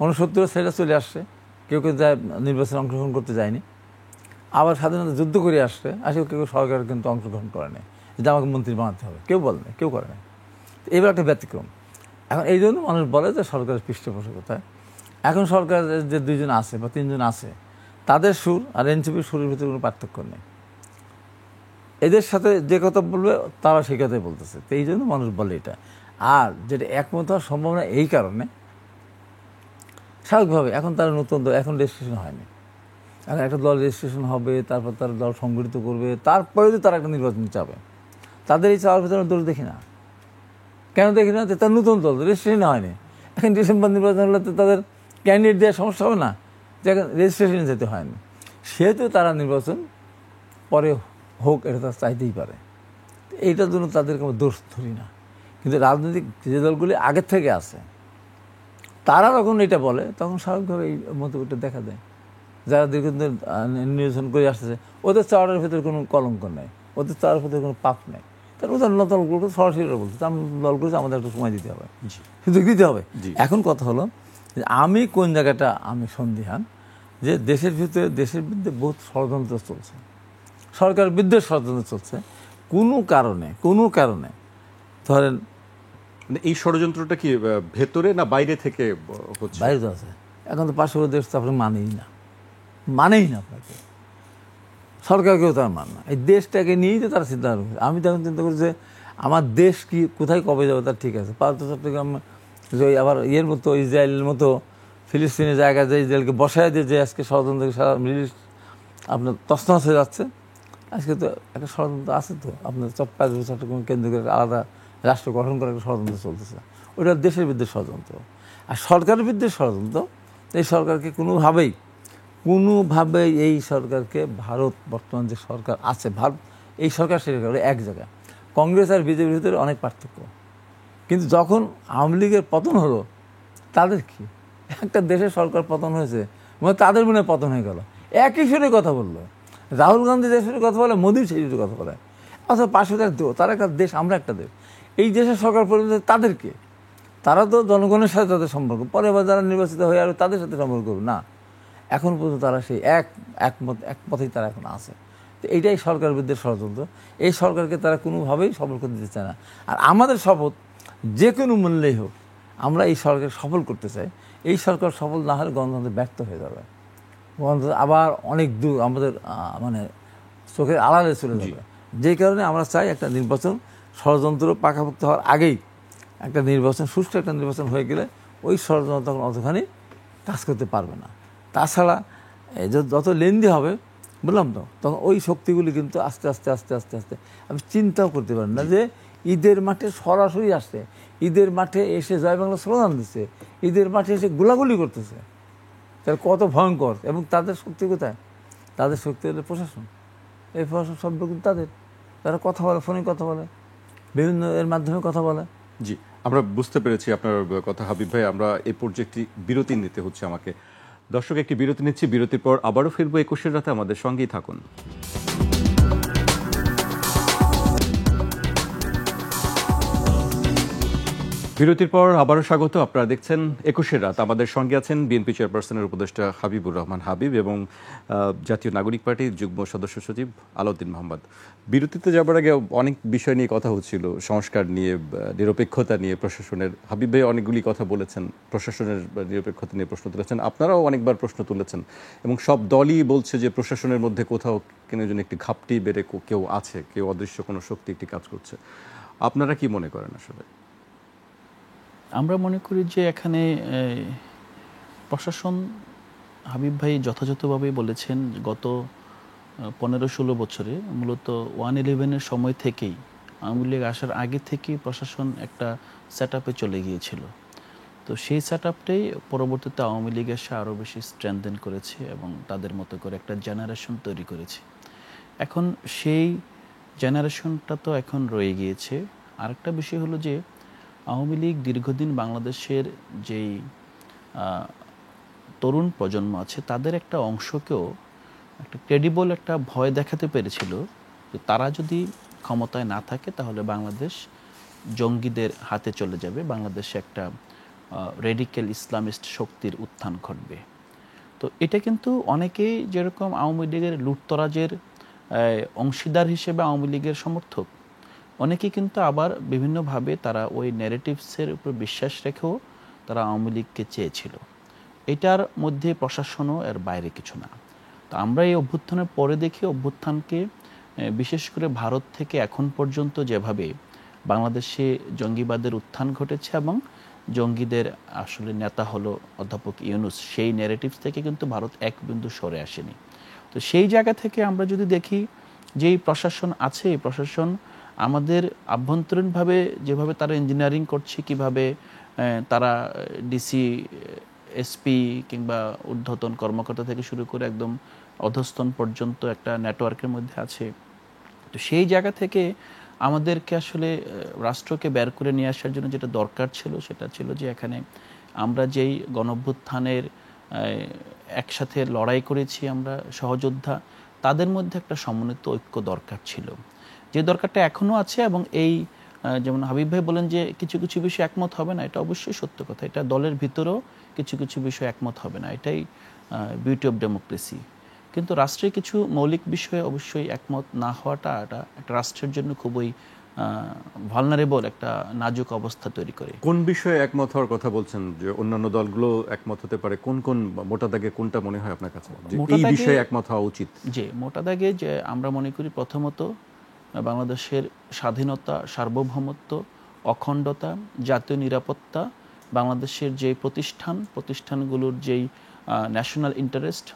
69 সেটা চলে আসছে, কেউ যায় নির্বাচনে অংশগ্রহণ করতে যায়নি। আবার স্বাধীনতা যুদ্ধ করে আসছে, কেউ সরকার কিন্তু অংশগ্রহণ করে নেই, যে আমাকে মন্ত্রী বানাতে হবে, কেউ বলে না, কেউ করে না। এবার একটা ব্যতিক্রম। এখন এই জন্য মানুষ বলে যে সরকারের পৃষ্ঠপোষকতায় এখন সরকারের যে 2 জন আছে বা 3 জন আছে, তাদের সুর আর এনসিপির সুরের ভিতরে কোনো পার্থক্য নেই। এদের সাথে যে কথা বলবে তারা সেই কথাই বলতেছে। তো এই জন্য মানুষ বলে এটা। আর যেটা একমত হওয়া সম্ভব না এই কারণে, স্বাভাবিকভাবে এখন তারা নতুন দল, এখন রেজিস্ট্রেশন হয়নি, এখন একটা দল রেজিস্ট্রেশন হবে, তারপর তারা দল সংগঠিত করবে, তারপরে যদি তারা একটা নির্বাচন চাবে, তাদের এই চাওয়ার ভিতরে দল দেখি না। কেন দেখি না? তার নতুন দল, রেজিস্ট্রেশন হয়নি। এখন ডিসেম্বর নির্বাচন হলে তো তাদের ক্যান্ডিডেট দেওয়ার সমস্যা হবে না, যে এখন রেজিস্ট্রেশন যেতে হয়নি, সেহেতু তারা নির্বাচন পরে হোক, এটা তারা চাইতেই পারে। এইটার জন্য তাদেরকে আমরা দোষ ধরি না। কিন্তু রাজনৈতিক যে দলগুলি আগের থেকে আছে, তারা যখন এটা বলে, তখন স্বাভাবিকভাবে এই মতভেদটা দেখা দেয়। যারা দীর্ঘদিন নির্বাচন করে আসতেছে, ওদের চাওয়ার ভিতরে কোনো কলঙ্ক নেই, ওদের চাওয়ার ভিতরে কোনো পাপ নেই। তার নতুন দলগুলো সরাসরি বলছে, দলগুলো আমাদের একটু সময় দিতে হবে, সুযোগ দিতে হবে। এখন কথা হলো যে আমি কোন জায়গাটা আমি সন্দিহান, যে দেশের ভিতরে দেশের বিরুদ্ধে বহুত ষড়যন্ত্র চলছে, সরকার বিরুদ্ধে ষড়যন্ত্র চলছে কোনো কারণে। ধরেন এই ষড়যন্ত্রটা কি ভেতরে না বাইরে থেকে হচ্ছে? বাইরে তো আছে। এখন তো পার্শ্ববর্তী দেশ তো আপনি মানেই না আপনাকে, সরকারকেও তার মান না। এই দেশটাকে নিয়েই তো তারা চিন্তা করছে। আমি তখন চিন্তা করি যে আমার দেশ কি কোথায় কবে যাবে তার ঠিক আছে। পার্বত্য চট্টগ্রাম যে ওই আবার ইয়ের মতো ইসরায়েলের মতো ফিলিস্তিনের জায়গায় যে ইসরায়েলকে বসায় দিয়ে যে আজকে ষড়যন্ত্র সারা মিডল ইস্ট আপনার তছনছ হয়ে যাচ্ছে। আজকে তো একটা ষড়যন্ত্র আছে, তো আপনার চট্টগ্রাম কেন্দ্র করে আলাদা রাষ্ট্র গঠন করার একটা ষড়যন্ত্র চলতেছে। ওটা দেশের বিরুদ্ধে ষড়যন্ত্র। আর সরকারের বিরুদ্ধে ষড়যন্ত্র, এই সরকারকে কোনোভাবেই এই সরকারকে ভারত বর্তমান যে সরকার আছে, ভারত এই সরকার সরকার এক জায়গায়। কংগ্রেস আর বিজেপির ভিতরে অনেক পার্থক্য। কিন্তু যখন আওয়ামী লীগের পতন হলো, তাদের কি একটা দেশের সরকার পতন হয়েছে, মানে তাদের মনে পতন হয়ে গেল। একই সুরে কথা বললো, রাহুল গান্ধী যে সুরে কথা বলে, মোদির সেই সুরে কথা বলে। অথবা পাশে তারা একটা দেশ, আমরা একটা দেশ। এই দেশের সরকার পরিবর্তন তাদেরকে, তারা তো জনগণের সাথে তাদের সম্পর্ক, পরে এবার যারা নির্বাচিত হয়ে আর তাদের সাথে সম্পর্ক করবে না। এখন পর্যন্ত তারা সেই এক পথেই তারা এখন আছে। তো এইটাই সরকার বিরুদ্ধে ষড়যন্ত্র। এই সরকারকে তারা কোনোভাবেই সফল করতে দিতে চায় না। আর আমাদের শপথ, যে কোনো মূল্যেই হোক আমরা এই সরকার সফল করতে চাই। এই সরকার সফল না হলে গণতন্ত্র ব্যর্থ হয়ে যাবে, গণতন্ত্র আবার অনেক দূর আমাদের মানে চোখের আড়ালে চলে যাবে। যে কারণে আমরা চাই একটা নির্বাচন ষড়যন্ত্র পাকাপোক্ত হওয়ার আগেই একটা নির্বাচন, সুষ্ঠু একটা নির্বাচন হয়ে গেলে ওই ষড়যন্ত্র তখন অতখানি কাজ করতে পারবে না। তাছাড়া যত লেন্দি হবে, বললাম তো, তখন ওই শক্তিগুলি কিন্তু আস্তে আস্তে আস্তে আস্তে আস্তে আমি চিন্তাও করতে পারি না যে ঈদের মাঠে সরাসরি আসছে, ঈদের মাঠে এসে জয় বাংলা স্লোগান দিচ্ছে, ঈদের মাঠে এসে গোলাগুলি করতেছে। তাহলে কত ভয়ঙ্কর। এবং তাদের শক্তি কোথায়? তাদের শক্তি হলে প্রশাসন। এই প্রশাসন সভ্য কিন্তু তারা কথা বলে, ফোনে কথা বলে, বিভিন্ন এর মাধ্যমে কথা বলে। জি, আমরা বুঝতে পেরেছি আপনার কথা হাবিব ভাই। আমরা এই পর্যায়ে একটি বিরতি নিতে হচ্ছে আমাকে। দর্শক, একটি বিরতি নিচ্ছি। বিরতির পর আবারও ফিরবো 21-এর রাতে। আমাদের সঙ্গেই থাকুন। বিরতির পর আবারও স্বাগত। আপনারা দেখছেন 21-এর রাত। আমাদের সঙ্গে আছেন বিএনপি চেয়ারপারসনের উপদেষ্টা হাবিবুর রহমান হাবিব এবং জাতীয় নাগরিক পার্টির যুগ্ম সদস্য সচিব আলাউদ্দিন মোহাম্মদ। বিরতিতে যাবার আগে অনেক বিষয় নিয়ে কথা হচ্ছিল, সংস্কার নিয়ে, নিরপেক্ষতা নিয়ে প্রশাসনের। হাবিব ভাই অনেকগুলি কথা বলেছেন, প্রশাসনের নিরপেক্ষতা নিয়ে প্রশ্ন তুলেছেন, আপনারাও অনেকবার প্রশ্ন তুলেছেন এবং সব দলই বলছে যে প্রশাসনের মধ্যে কোথাও কেন যেন একটি ঘাপটি বেড়ে কেউ আছে, কেউ অদৃশ্য কোনো শক্তি একটি কাজ করছে। আপনারা কি মনে করেন? আসলে আমরা মনে করি যে এখানে প্রশাসন, হাবিব ভাই যথাযথভাবে বলেছেন, গত 15-16 বছরে মূলত 1/11-এর সময় থেকেই, আওয়ামী লীগ আসার আগে থেকেই প্রশাসন একটা সেট আপে চলে গিয়েছিল। তো সেই সেট আপটাই পরবর্তীতে আওয়ামী লীগ এসে আরও বেশি স্ট্রেংথেন করেছে এবং তাদের মতো করে একটা জেনারেশন তৈরি করেছে। এখন সেই জেনারেশনটা তো এখন রয়ে গিয়েছে। আরেকটা বিষয় হলো যে আওয়ামী লীগ দীর্ঘদিন বাংলাদেশের যেই তরুণ প্রজন্ম আছে, তাদের একটা অংশকেও একটা ক্রেডিবল একটা ভয় দেখাতে পেরেছিল যে তারা যদি ক্ষমতায় না থাকে তাহলে বাংলাদেশ জঙ্গিদের হাতে চলে যাবে, বাংলাদেশে একটা রেডিক্যাল ইসলামিস্ট শক্তির উত্থান ঘটবে। তো এটা কিন্তু অনেকেই যেরকম আওয়ামী লীগের লুটতরাজের অংশীদার হিসেবে আওয়ামী লীগের সমর্থক, অনেকেই কিন্তু আবার বিভিন্নভাবে তারা ওই ন্যারেটিভসের উপর বিশ্বাস রেখেও তারা আওয়ামী লীগকে চেয়েছিল। এটার মধ্যে প্রশাসনও এর বাইরে কিছু না। তো আমরা এই অভ্যুত্থানের পরে দেখি অভ্যুত্থানকে বিশেষ করে ভারত থেকে এখন পর্যন্ত যেভাবে বাংলাদেশে জঙ্গিবাদের উত্থান ঘটেছে এবং জঙ্গিদের আসলে নেতা হলো অধ্যাপক ইউনূস, সেই ন্যারেটিভস থেকে কিন্তু ভারত এক বিন্দু সরে আসেনি। তো সেই জায়গা থেকে আমরা যদি দেখি যে এই প্রশাসন আছে, এই প্রশাসন আমাদের আভ্যন্তরীণভাবে যেভাবে তারা ইঞ্জিনিয়ারিং করছে, কিভাবে তারা ডিসি, এসপি কিংবা ঊর্ধ্বতন কর্মকর্তা থেকে শুরু করে একদম অধস্তন পর্যন্ত একটা নেটওয়ার্কের মধ্যে আছে। তো সেই জায়গা থেকে আমাদেরকে আসলে রাষ্ট্রকে বের করে নিয়ে আসার জন্য যেটা দরকার ছিল সেটা ছিল যে এখানে আমরা যেই গণঅভ্যুত্থানের একসাথে লড়াই করেছি, আমরা সহযোদ্ধা, তাদের মধ্যে একটা সমন্বিত ঐক্য দরকার ছিল, যে দরকারটা এখনও আছে। এবং এই যেমন হাবিব ভাই বলেন যে কিছু কিছু বিষয় একমত হবে না, এটা অবশ্যই সত্য কথা। এটা দলের ভিতরেও কিছু কিছু বিষয় একমত হবে না, এটাই বিউটি অফ ডেমোক্রেসি। কিন্তু রাষ্ট্রের কিছু মৌলিক বিষয়ে অবশ্যই একমত না হওয়াটা একটা রাষ্ট্রের জন্য খুবই ভালনারেবল একটা নাজুক অবস্থা তৈরি করে। কোন বিষয়ে একমত হওয়ার কথা বলছেন? যে অন্যান্য দলগুলো একমত হতে পারে, কোন কোন মোটা দাগে কোনটা মনে হয় আপনার কাছে এই বিষয়ে একমত হওয়া উচিত? যে মোটা দাগে যে আমরা মনে করি প্রথমত বাংলাদেশের স্বাধীনতা, সার্বভৌমত্ব, অখণ্ডতা, জাতীয় নিরাপত্তা বাংলাদেশের যে প্রতিষ্ঠানগুলোর যেই ন্যাশনাল ইন্টারেস্ট,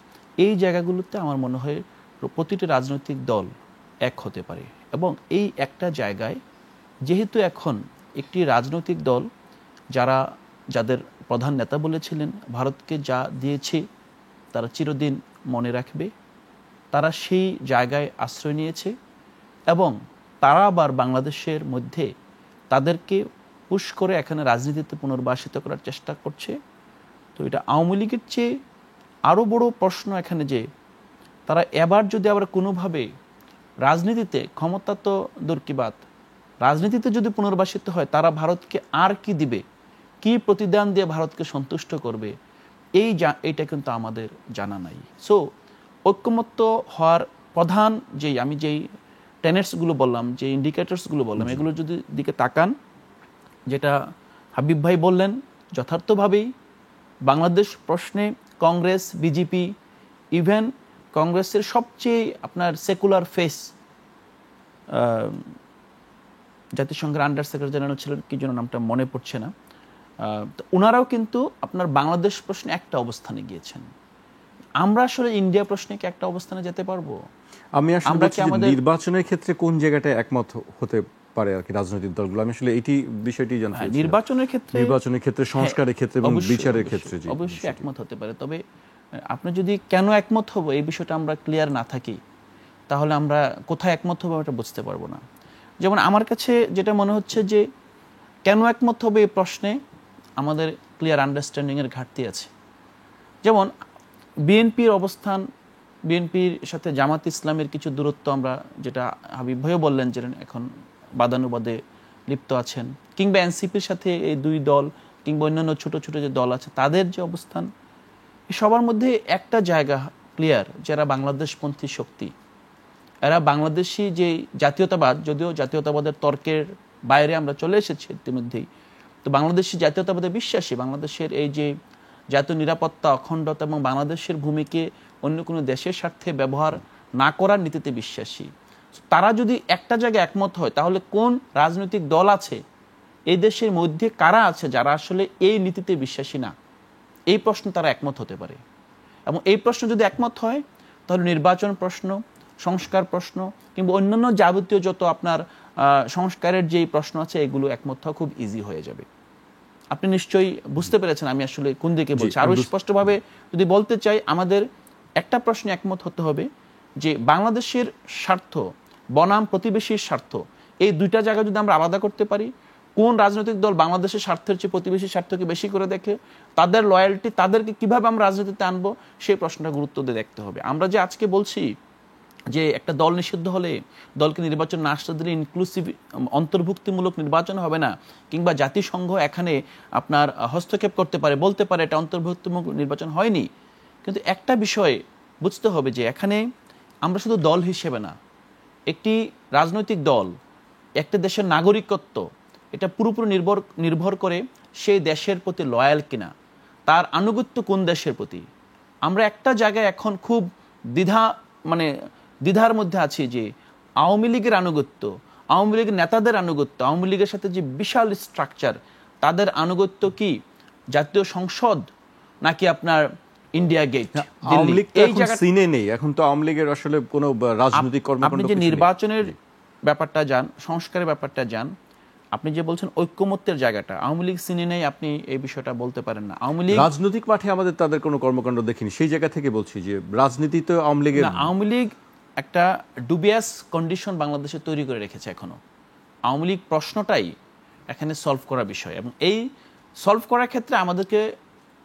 এই জায়গাগুলোতে আমার মনে হয় প্রতিটি রাজনৈতিক দল এক হতে পারে। এবং এই একটা জায়গায় যেহেতু এখন একটি রাজনৈতিক দল যাদের প্রধান নেতা বলেছিলেন ভারতকে যা দিয়েছে তারা চিরদিন মনে রাখবে, তারা সেই জায়গায় আশ্রয় নিয়েছে এবং তারা আবার বাংলাদেশের মধ্যে তাদেরকে পুশ করে এখানে রাজনীতিতে পুনর্বাসিত করার চেষ্টা করছে। তো এটা আওয়ামী লীগের চেয়ে আরও বড় প্রশ্ন এখানে যে তারা এবার যদি আবার কোনোভাবে রাজনীতিতে, ক্ষমতা তো দূর কি বাত, রাজনীতিতে যদি পুনর্বাসিত হয় তারা ভারতকে আর কি দিবে, কি প্রতিদান দিয়ে ভারতকে সন্তুষ্ট করবে, এইটা কিন্তু আমাদের জানা নাই। সো ঐক্যমত্য হওয়ার প্রধান আমি যেই টেনেটসগুলো বললাম, যে ইন্ডিকেটরসগুলো বললাম, এগুলো যদি দিকে তাকান, যেটা হাবিব ভাই বললেন যথার্থভাবেই, বাংলাদেশ প্রশ্নে কংগ্রেস, বিজেপি, ইভেন কংগ্রেসের সবচেয়ে আপনার সেকুলার ফেস জাতিসংঘের আন্ডার সেক্রেটারি জেনারেল ছিলেন, কি যেন নামটা মনে পড়ছে না, ওনারাও কিন্তু আপনার বাংলাদেশ প্রশ্নে একটা অবস্থানে গিয়েছেন। আমরা আসলে ইন্ডিয়া প্রশ্নে কি একটা অবস্থানে যেতে পারবো? আমি আসলে বলছি যে নির্বাচনের ক্ষেত্রে কোন জায়গাটায় একমত হতে পারে আর কি রাজনৈতিক দলগুলো, আমি আসলে বিষয়টি জানতে চাই। নির্বাচনের ক্ষেত্রে, সংস্কারের ক্ষেত্রে এবং বিচারের ক্ষেত্রে অবশ্যই একমত হতে পারে। তবে আপনি যদি কেন একমত হবো এই বিষয়টা আমরা ক্লিয়ার না থাকি, তাহলে আমরা কোথায় একমত হবো এটা বুঝতে পারবো না। যেমন আমার কাছে যেটা মনে হচ্ছে যে কেন একমত হবে এই প্রশ্নে আমাদের ক্লিয়ার আন্ডারস্ট্যান্ডিংয়ের ঘাটতি আছে। যেমন বিএনপির অবস্থান, বিএনপির সাথে জামাত ইসলামের কিছু দূরত্ব, আমরা যেটা হাবিব ভাইও বললেন যে এখন বাদানুবাদে লিপ্ত আছেন, কিংবা এনসিপির সাথে এই দুই দল কিংবা অন্যান্য ছোট ছোট যে দল আছে তাদের যে অবস্থান, সবার মধ্যে একটা জায়গা ক্লিয়ার, যারা বাংলাদেশপন্থী শক্তি, এরা বাংলাদেশি যে জাতীয়তাবাদ, যদিও জাতীয়তাবাদের তর্কের বাইরে আমরা চলে এসেছি ইতিমধ্যেই, তো বাংলাদেশি জাতীয়তাবাদে বিশ্বাসী, বাংলাদেশের এই যে জাতীয় নিরাপত্তা, অখণ্ডতা এবং বাংলাদেশের ভূমিকে অন্য কোনো দেশের স্বার্থে ব্যবহার না করার নীতিতে বিশ্বাসী, তারা যদি একটা জায়গায় একমত হয়, তাহলে কোন রাজনৈতিক দল আছে এই দেশের মধ্যে, কারা আছে যারা আসলে এই নীতিতে বিশ্বাসী না, এই প্রশ্ন তারা একমত হতে পারে। এবং এই প্রশ্ন যদি একমত হয়, তাহলে নির্বাচন প্রশ্ন, সংস্কার প্রশ্ন কিংবা অন্যান্য যাবতীয় যত আপনার সংস্কারের যেই প্রশ্ন আছে, এগুলো একমত হওয়া খুব ইজি হয়ে যাবে। আপনি নিশ্চয়ই বুঝতে পেরেছেন আমি আসলে কোন দিকে বলছি। আরো স্পষ্টভাবে যদি বলতে চাই, আমাদের একটা প্রশ্নে একমত হতে হবে যে বাংলাদেশের স্বার্থ বনাম প্রতিবেশীর স্বার্থ, এই দুইটা জায়গা যদি আমরা আলাদা করতে পারি, কোন রাজনৈতিক দল বাংলাদেশের স্বার্থের চেয়ে প্রতিবেশী স্বার্থকে বেশি করে দেখে, তাদের লয়্যালটি, তাদেরকে কিভাবে আমরা রাজনীতিতে আনবো, সেই প্রশ্নটা গুরুত্ব দিয়ে দেখতে হবে। আমরা যে আজকে বলছি যে একটা দল নিষিদ্ধ হলে, দলকে নির্বাচন না আসতে দিলে ইনক্লুসিভ অন্তর্ভুক্তিমূলক নির্বাচন হবে না, কিংবা জাতিসংঘ এখানে আপনার হস্তক্ষেপ করতে পারে, বলতে পারে এটা অন্তর্ভুক্তিমূলক নির্বাচন হয়নি। কিন্তু একটা বিষয় বুঝতে হবে যে এখানে আমরা শুধু দল হিসেবে না, একটি রাজনৈতিক দল, একটা দেশের নাগরিকত্ব, এটা পুরোপুরি নির্ভর করে সেই দেশের প্রতি লয়াল কিনা, তার আনুগত্য কোন দেশের প্রতি। আমরা একটা জায়গায় এখন খুব দ্বিধার মধ্যে আছি যে আওয়ামী লীগের আনুগত্য, আওয়ামী লীগের নেতাদের আনুগত্য, আওয়ামী লীগের সাথে যে বিশাল স্ট্রাকচার, তাদের আনুগত্য কি জাতীয় সংসদ নাকি আপনার ইন্ডিয়া গেট? আওয়ামী লীগ তো এখন সিনে নেই, এখন তো আওয়ামী লীগের আসলে কোনো রাজনৈতিক কর্মকাণ্ড। আপনি যে নির্বাচনের ব্যাপারটা যান, সংস্কারের ব্যাপারটা যান, আপনি যে বলছেন ঐক্যমত্যের জায়গাটা, আওয়ামী লীগ সিনে নেই, আপনি এই বিষয়টা বলতে পারেন না। আওয়ামী লীগ রাজনৈতিক মাঠে আমাদের তাদের কোনো কর্মকাণ্ড দেখিনি, সেই জায়গা থেকে বলছি যে রাজনীতিতে আওয়ামী লীগের, আওয়ামী লীগ একটা ডুবিয়াস কন্ডিশন বাংলাদেশে তৈরি করে রেখেছে এখনো। আওয়ামী লীগ প্রশ্নটাই এখানে সলভ করার বিষয়, এবং এই সলভ করার ক্ষেত্রে আমাদেরকে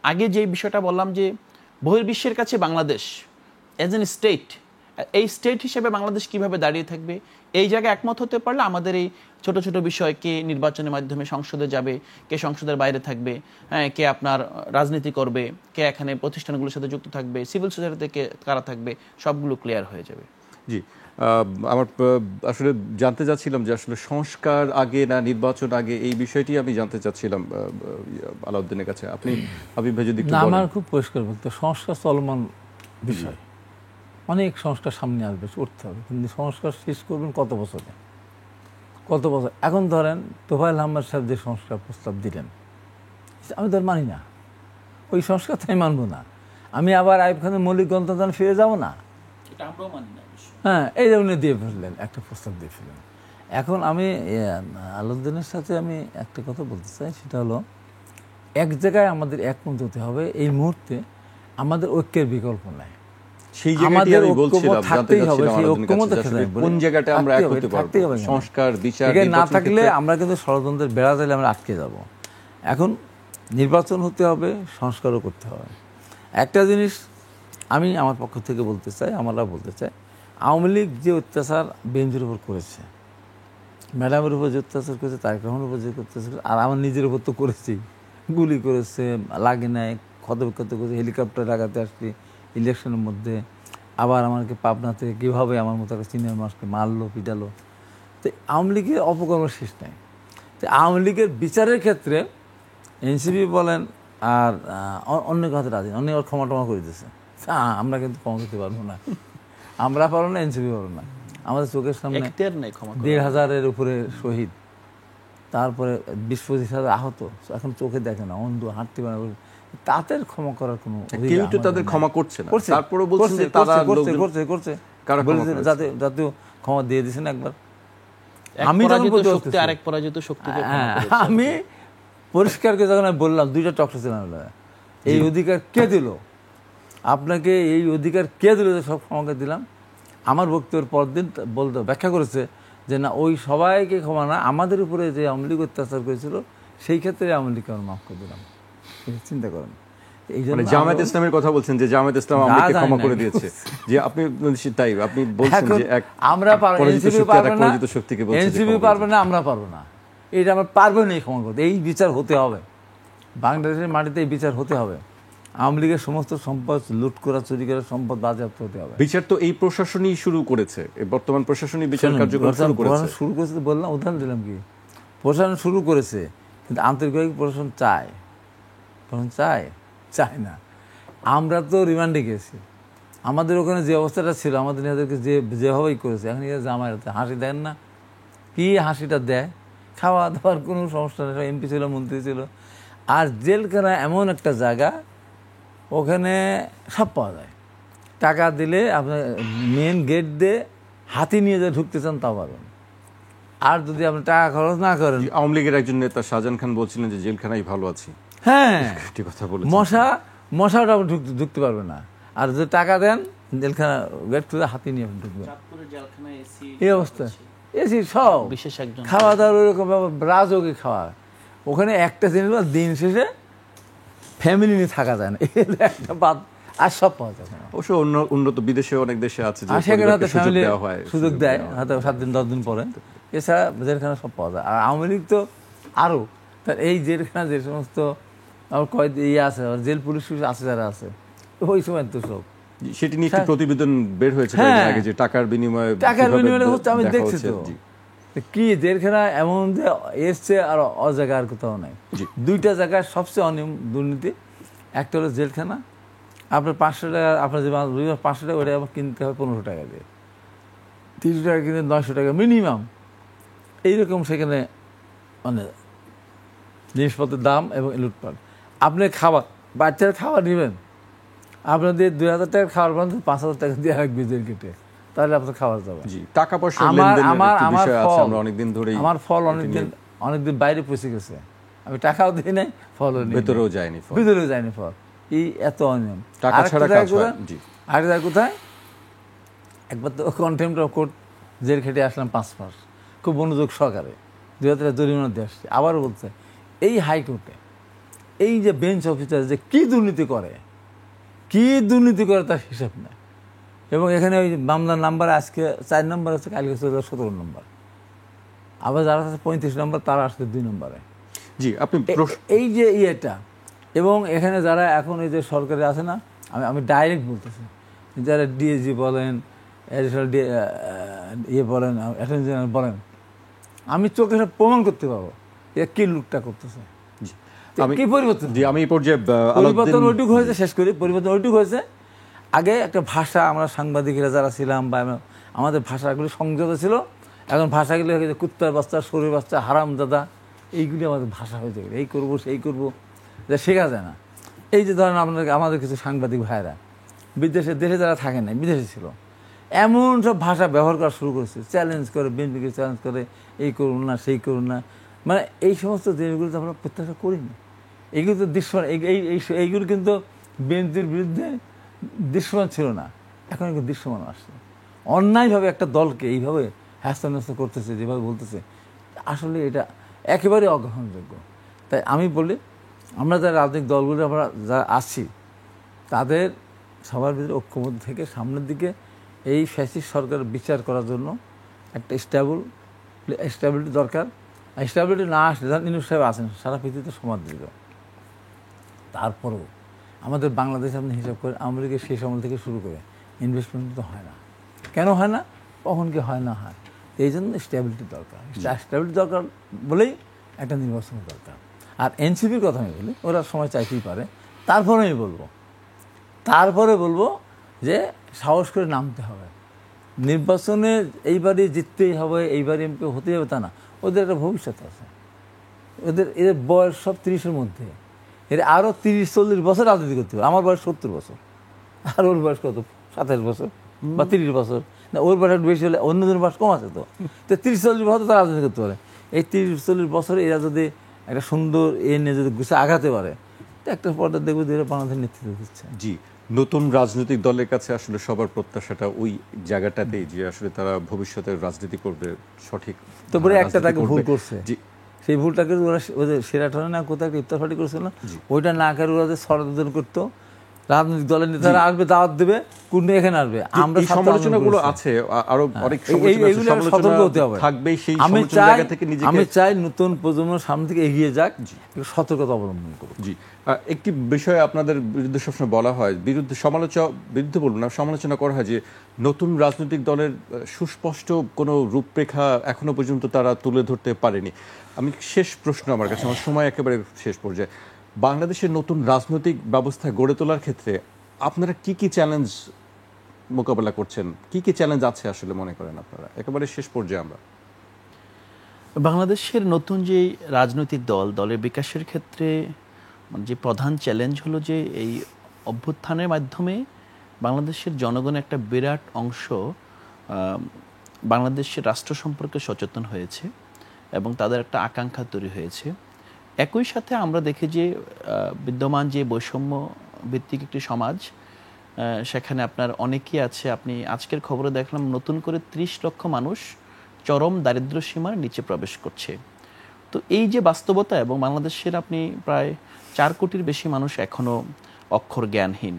আগে যে বিষয়টা বললাম যে বহির্বিশ্বের কাছে বাংলাদেশ এজ এন স্টেট, এই স্টেট হিসেবে বাংলাদেশ কিভাবে দাঁড়িয়ে থাকবে, এই জায়গায় একমত হতে পারলে আমাদের এই ছোট ছোট বিষয়, কে নির্বাচনের মাধ্যমে সংসদে যাবে, কে সংসদের বাইরে থাকবে, হ্যাঁ, কে আপনার রাজনীতি করবে, কে এখানে প্রতিষ্ঠানগুলোর সাথে যুক্ত থাকবে, সিভিল সোসাইটিতে কে কারা থাকবে, সবগুলো ক্লিয়ার হয়ে যাবে। জি, আমার আসলে জানতে চাচ্ছিলাম যে আসলে সংস্কার আগে না নির্বাচন আগে, এই বিষয়টি আমি জানতে চাচ্ছিলাম আলাউদ্দিনের কাছে। আপনি হাবিব ভাই যদি একটু বলেন। আমার খুব পরিষ্কার বলতে, সংস্কার চলমান বিষয়, অনেক সংস্কার সামনে আসবে, করতে হবে, কিন্তু সংস্কার শেষ করবেন কত বছর? এখন ধরেন তোফায়েল আহমেদ সাহেব যে সংস্কার প্রস্তাব দিলেন, আমি তো আর মানি না, ওই সংস্কার তো আমি মানবো না। আমি আবার আইয়ুব খানের মৌলিক গণতন্ত্র ফিরে যাব না। এটা আমরাও মানি না। হ্যাঁ, এই যে উনি দিয়ে ফেললেন, একটা প্রস্তাব দিয়ে ফেললেন। এখন আমি আলাউদ্দিনের সাথে আমি একটা কথা বলতে চাই, সেটা হলো এক জায়গায় আমাদের একমত হতে হবে। এই মুহূর্তে আমাদের ঐক্যের বিকল্প নাই। সেই জায়গাটাই আমি বলছিলাম, জানতে চাচ্ছিলাম আলাউদ্দিনের কাছে কোন জায়গাটা আমরা এক হতে পারবো, সংস্কার বিচার না থাকলে আমরা কিন্তু ষড়যন্ত্রের বেড়া দিলে আমরা আটকে যাব। এখন নির্বাচন হতে হবে, সংস্কারও করতে হবে। একটা জিনিস আমি আমার পক্ষ থেকে বলতে চাই, আমরা বলতে চাই, আওয়ামী লীগ যে অত্যাচার বিএনপির উপর করেছে, ম্যাডামের উপর যে অত্যাচার করেছে, তারেক রহমানের উপর যে অত্যাচার করেছে, আর আমার নিজের উপর তো করেছি, গুলি করেছে, লাগে নাই, ক্ষতবিক্ষত করেছে, হেলিকপ্টার লাগাতে আসছি ইলেকশনের মধ্যে, আবার আমাকে পাবনা থেকে কীভাবে আমার মতো একটা সিনিয়র মানুষকে মারলো, পিটালো। তো আওয়ামী লীগের অপকর্মের শেষ নাই। তো আওয়ামী লীগের বিচারের ক্ষেত্রে এনসিপি বলেন আর অন্য কথা রাজি, অন্য ক্ষমা টমা করে দিয়েছে। আমরা কিন্তু ক্ষমা করতে পারবো না, আমরা পারবো না, এনসিপি পারবো না। আমাদের চোখের সামনে 1,500-এর উপরে শহীদ, তারপরে 20-25,000 আহত, এখন চোখে দেখে না, অন্ধ, হাঁটতে পারে না, তাদের ক্ষমা করার কোনো কেউ তো তাদের ক্ষমা করছে না। তারপরে বলছেন যে তারা করছে জাতীয় ক্ষমা দিয়ে দিয়েছেন একবার। আমি আরেক পরাজিত শক্তিকে আমি পরিষ্কার করে যখন আমি বললাম, 2টা টক শো ছিলাম, এই অধিকার কে দিল আপনাকে, এই অধিকার কে দিল যে সব ক্ষমাকে দিলাম? আমার বক্তব্যের পরদিন বলতে ব্যাখ্যা করেছে যে না, ওই সবাইকে ক্ষমা না, আমাদের উপরে যে আওয়ামী লীগ অত্যাচার করেছিল সেই ক্ষেত্রে আওয়ামী লীগকে আমরা মাফ করে দিলাম। চিন্তা করেন, এই জন্য জামায়াত ইসলামের কথা বলছেন যে জামায়াত ইসলাম আমাদেরকে ক্ষমা করে দিয়েছে, যে আপনি তাই আপনি বলছেন যে এক আমরা পরাজিত শক্তিকে বলছেন এনসিপি পারবে না, আমরা পারবো না, এটা আমরা পারবো না এই ক্ষমা করতে। এই বিচার হতে হবে, বাংলাদেশের মাটিতে এই বিচার হতে হবে। আওয়ামী লীগের সমস্ত সম্পদ লুট করা, চুরি করা সম্পদ বাজেয়াপ্ত হতে হবে। বিচার তো এই প্রশাসনই শুরু করেছে, বর্তমান প্রশাসনই বিচার কার্যক্রম শুরু করেছে। শুরু করেছে বললাম, উদাহরণ দিলাম কি, প্রশাসন শুরু করেছে, কিন্তু আন্তর্জাতিক প্রশাসন চায় না। আমরা তো রিমান্ডে গেছি, আমাদের ওখানে যে অবস্থাটা ছিল, আমাদের নিজেদেরকে যেভাবেই করেছে, এখন জামায়াতে হাসি দেন না, কি হাসিটা দেয়, খাওয়া দাওয়ার কোনো সমস্যা নেই, এমপি ছিল, মন্ত্রী ছিল। আর জেলখানা এমন একটা জায়গা, ওখানে সব পাওয়া যায়, টাকা দিলে আপনার মেন গেট দিয়ে হাতি নিয়ে যে ঢুকতে চান তাও পারবেন। আর যদি আপনি টাকা খরচ না করেন, আওয়ামী লীগের একজন নেতা শাহজাহান খান বলছিলেন যে জেলখানায় ভালো আছি। হ্যাঁ, কথা বলে মশাটা ঢুকতে পারবে না। আর যদি টাকা দেন, জেলখানা গেট খুলে হাতি নিয়ে আপনি ঢুকবেন। এই অবস্থা, এসি সব খাওয়া দাওয়ার ওরকম রাজকে খাওয়া, ওখানে একটা জিনিস দিন শেষে ফ্যামিলি নিয়ে থাকা যায় না, একটা বাদ, আর সব পাওয়া যায়। অবশ্য উন্নত বিদেশে অনেক দেশে আছে সেখানে ফ্যামিলি সুযোগ দেয়, হয়তো 7 দিন 10 দিন পরে। এছাড়া জেলখানা সব পাওয়া যায়। আর আওয়ামী লীগ তো আরও, তার এই জেলখানা যে সমস্ত কয়েদ আছে, জেল পুলিশ আছে যারা আছে, ওই সময় তো সব সেটি নিয়ে একটি প্রতিবেদন বের হয়েছে আগে, যে টাকার বিনিময়ে হচ্ছে। আমি দেখছি তো কি জেলখানা এমন যে এসছে, আর অজায়গা আর কোথাও নাই। 2টা জায়গায় সবচেয়ে অনিয়ম দুর্নীতি, একটা হলো জেলখানা, আপনার 500 টাকা, আপনার যে 500 টাকা, ওটা আবার কিনতে হবে 1500 টাকা দিয়ে, 300 টাকা কিনতে 900 টাকা মিনিমাম। এইরকম সেখানে মানে জিনিসপত্রের দাম এবং লুটপাট। আপনি খাবার, বাচ্চারা খাবার নেবেন, আপনাদের 2000 টাকার খাবার বান্ধব 5000 টাকা দিয়ে রাখবে জেল কেটে, তাহলে আপনার খাবার যাবে। টাকা পয়সা আমার ফল অনেকদিন বাইরে পৌঁছে গেছে, আমি টাকাও দিই নাই, ফলও ভিতরেও যায়নি ফল। এই এত অনিয়ম। আরেকটা কোথায়, একবার তো কন্টেম্পট অফ কোর্ট জেল খেটে আসলাম 5 মাস, খুব মনোযোগ সহকারে 2000 টাকা জরিমানা দিয়ে আসছি। আবারও বলছে, এই হাইকোর্টে এই যে বেঞ্চ অফিসার যে কি দুর্নীতি করে তার হিসাব নেই। এবং এখানে ওই মামলার নাম্বার আজকে 4 নম্বর আছে, কালকে 17 নম্বর, আবার যারা আছে 35 নম্বর, তারা আসছে 2 নম্বরে। এই যে ইয়েটা, এবং এখানে যারা এখন এই যে সরকারে আছে না, আমি ডাইরেক্ট বলতেছি, যারা ডিএজি বলেন, অ্যাডিশনাল বলেন, অ্যাটর্নি জেনারেল বলেন, আমি চোখে সব প্রমাণ করতে পারবো এ কি লুকটা করতেছে, কি পরিবর্তন। পরিবর্তন ওইটুকু হয়েছে, শেষ করি, পরিবর্তন ওইটুকু হয়েছে। আগে একটা ভাষা, আমরা সাংবাদিকরা যারা ছিলাম বা আমাদের ভাষাগুলি সংযত ছিল, এখন ভাষাগুলি হয়ে গেছে কুত্তার বাচ্চা, শরীর বাচ্চা, হারামজাদা, এইগুলি আমাদের ভাষা হয়েছে। এই করবো, সেই করবো, যে শেখা যায় না। এই যে ধরেন আমাদের কিছু সাংবাদিক ভাইরা দেশে যারা থাকে না, বিদেশে ছিল, এমন সব ভাষা ব্যবহার করা শুরু করেছে, চ্যালেঞ্জ করে, বিএনপিকে চ্যালেঞ্জ করে, এই করুন না, সেই করুন না। মানে এই সমস্ত জিনিসগুলো তো আমরা প্রত্যাশা করিনি। এইগুলো তো দৃশ্যমান, এইগুলো কিন্তু বিএনপির বিরুদ্ধে দৃশ্যমান ছিল না, এখন এগুলো দৃশ্যমান আসছে। অন্যায়ভাবে একটা দলকে এইভাবে হ্যাস্ত করতেছে, যেভাবে বলতেছে, আসলে এটা একেবারে অগ্রহণযোগ্য। তাই আমি বলি, আমরা যারা রাজনৈতিক দলগুলো আমরা যারা আছি, তাদের সবার ভিতরে ঐক্যবদ্ধ থেকে সামনের দিকে এই ফ্যাসিস্ট সরকারের বিচার করার জন্য একটা স্ট্যাবিলিটি দরকার। স্ট্যাবিলিটি না আসলে, যারা ইউনূস সাহেব আছেন সারা পৃথিবীতে সমাদৃত, তারপরেও আমাদের বাংলাদেশে আপনি হিসাব করে আমেরিকা সেই সময় থেকে শুরু করে ইনভেস্টমেন্ট তো হয় না। কেন হয় না? কখন কি হয় না হয়, এই জন্য স্ট্যাবিলিটি দরকার। স্ট্যাবিলিটি দরকার বলেই একটা নির্বাচনের দরকার। আর এনসিপির কথা আমি বলি, ওরা সময় চাইতেই পারে। তারপরে বলবো যে সাহস করে নামতে হবে নির্বাচনে। এইবারই জিততেই হবে, এইবারই এমপি হতেই হবে তা না। ওদের একটা ভবিষ্যৎ আছে, এদের বয়স সব 30-এর মধ্যে, এর আরও 30-40 বছর রাজনীতি করতে হবে। আমার বয়স 70 বছর, আর ওর বয়স কত, 27 বছর বা 30 বছর। না, ওর বয়স একটু বেশি হলে অন্যদের বয়স কম আছে, তো 30-40 বছর তারা রাজনীতি করতে পারে। এই 30-40 বছরে এরা যদি একটা সুন্দর নিয়ে যদি গুছিয়ে আগাতে পারে, তো একটা পর্যায়ে দেখবে যে বাংলাদেশের নেতৃত্ব দিচ্ছে। জি, নতুন রাজনৈতিক দলের কাছে আসলে সবার প্রত্যাশাটা ওই জায়গাটাতেই, যে আসলে তারা ভবিষ্যতের রাজনীতি করবে, সঠিক। তো বলে একটা তাকে ভুল করছে, জি, সেই ভুলটাকে ওরা ওদের সেরাটনে না কোথাও একটা ইফতার পার্টি করেছিল না, ওইটা না করে ওরা যে ষড়যন্ত্র করতো, রাজনৈতিক দলের নেতারা আসবে, দাওয়াত দেবে, কোন এখানে আসবে। আমরা সমালোচনাগুলো আছে, আরো অনেক সমালোচনা থাকবেই। সেই জায়গা থেকে আমি চাই নতুন প্রজন্মের সামনে থেকে এগিয়ে যাক, সতর্কতা অবলম্বন করুক। জি, একটি বিষয় আপনাদের বিরুদ্ধে সবসময় বলা হয়, বিরুদ্ধে বলবো না, সমালোচনা করা হয় যে নতুন রাজনৈতিক দলের সুস্পষ্ট কোনো রূপরেখা এখনো পর্যন্ত তারা তুলে ধরতে পারেনি। আমি শেষ প্রশ্ন, আমার কাছে, আমার সময় একেবারে শেষ পর্যায়ে, বাংলাদেশের নতুন রাজনৈতিক ব্যবস্থা গড়ে তোলার ক্ষেত্রে আপনারা কি কি চ্যালেঞ্জ মোকাবেলা করছেন, কি কি চ্যালেঞ্জ আছে আসলে মনে করেন আপনারা? একেবারে শেষ পর্যায়ে আমরা বাংলাদেশের নতুন যে রাজনৈতিক দলের বিকাশের ক্ষেত্রে যে প্রধান চ্যালেঞ্জ হলো যে এই অভ্যুত্থানের মাধ্যমে বাংলাদেশের জনগণের একটা বিরাট অংশ বাংলাদেশের রাষ্ট্র সম্পর্কে সচেতন হয়েছে এবং তাদের একটা আকাঙ্ক্ষা তৈরি হয়েছে। একই সাথে আমরা দেখি যে বিদ্যমান যে বৈষম্য ভিত্তিক একটি সমাজ, সেখানে আপনার অনেকেই আছে, আপনি আজকের খবরে দেখলাম নতুন করে 30 লক্ষ মানুষ চরম দারিদ্র্য সীমার নিচে প্রবেশ করছে। তো এই যে বাস্তবতা, এবং বাংলাদেশের আপনি প্রায় 4 কোটির বেশি মানুষ এখনও অক্ষর জ্ঞানহীন।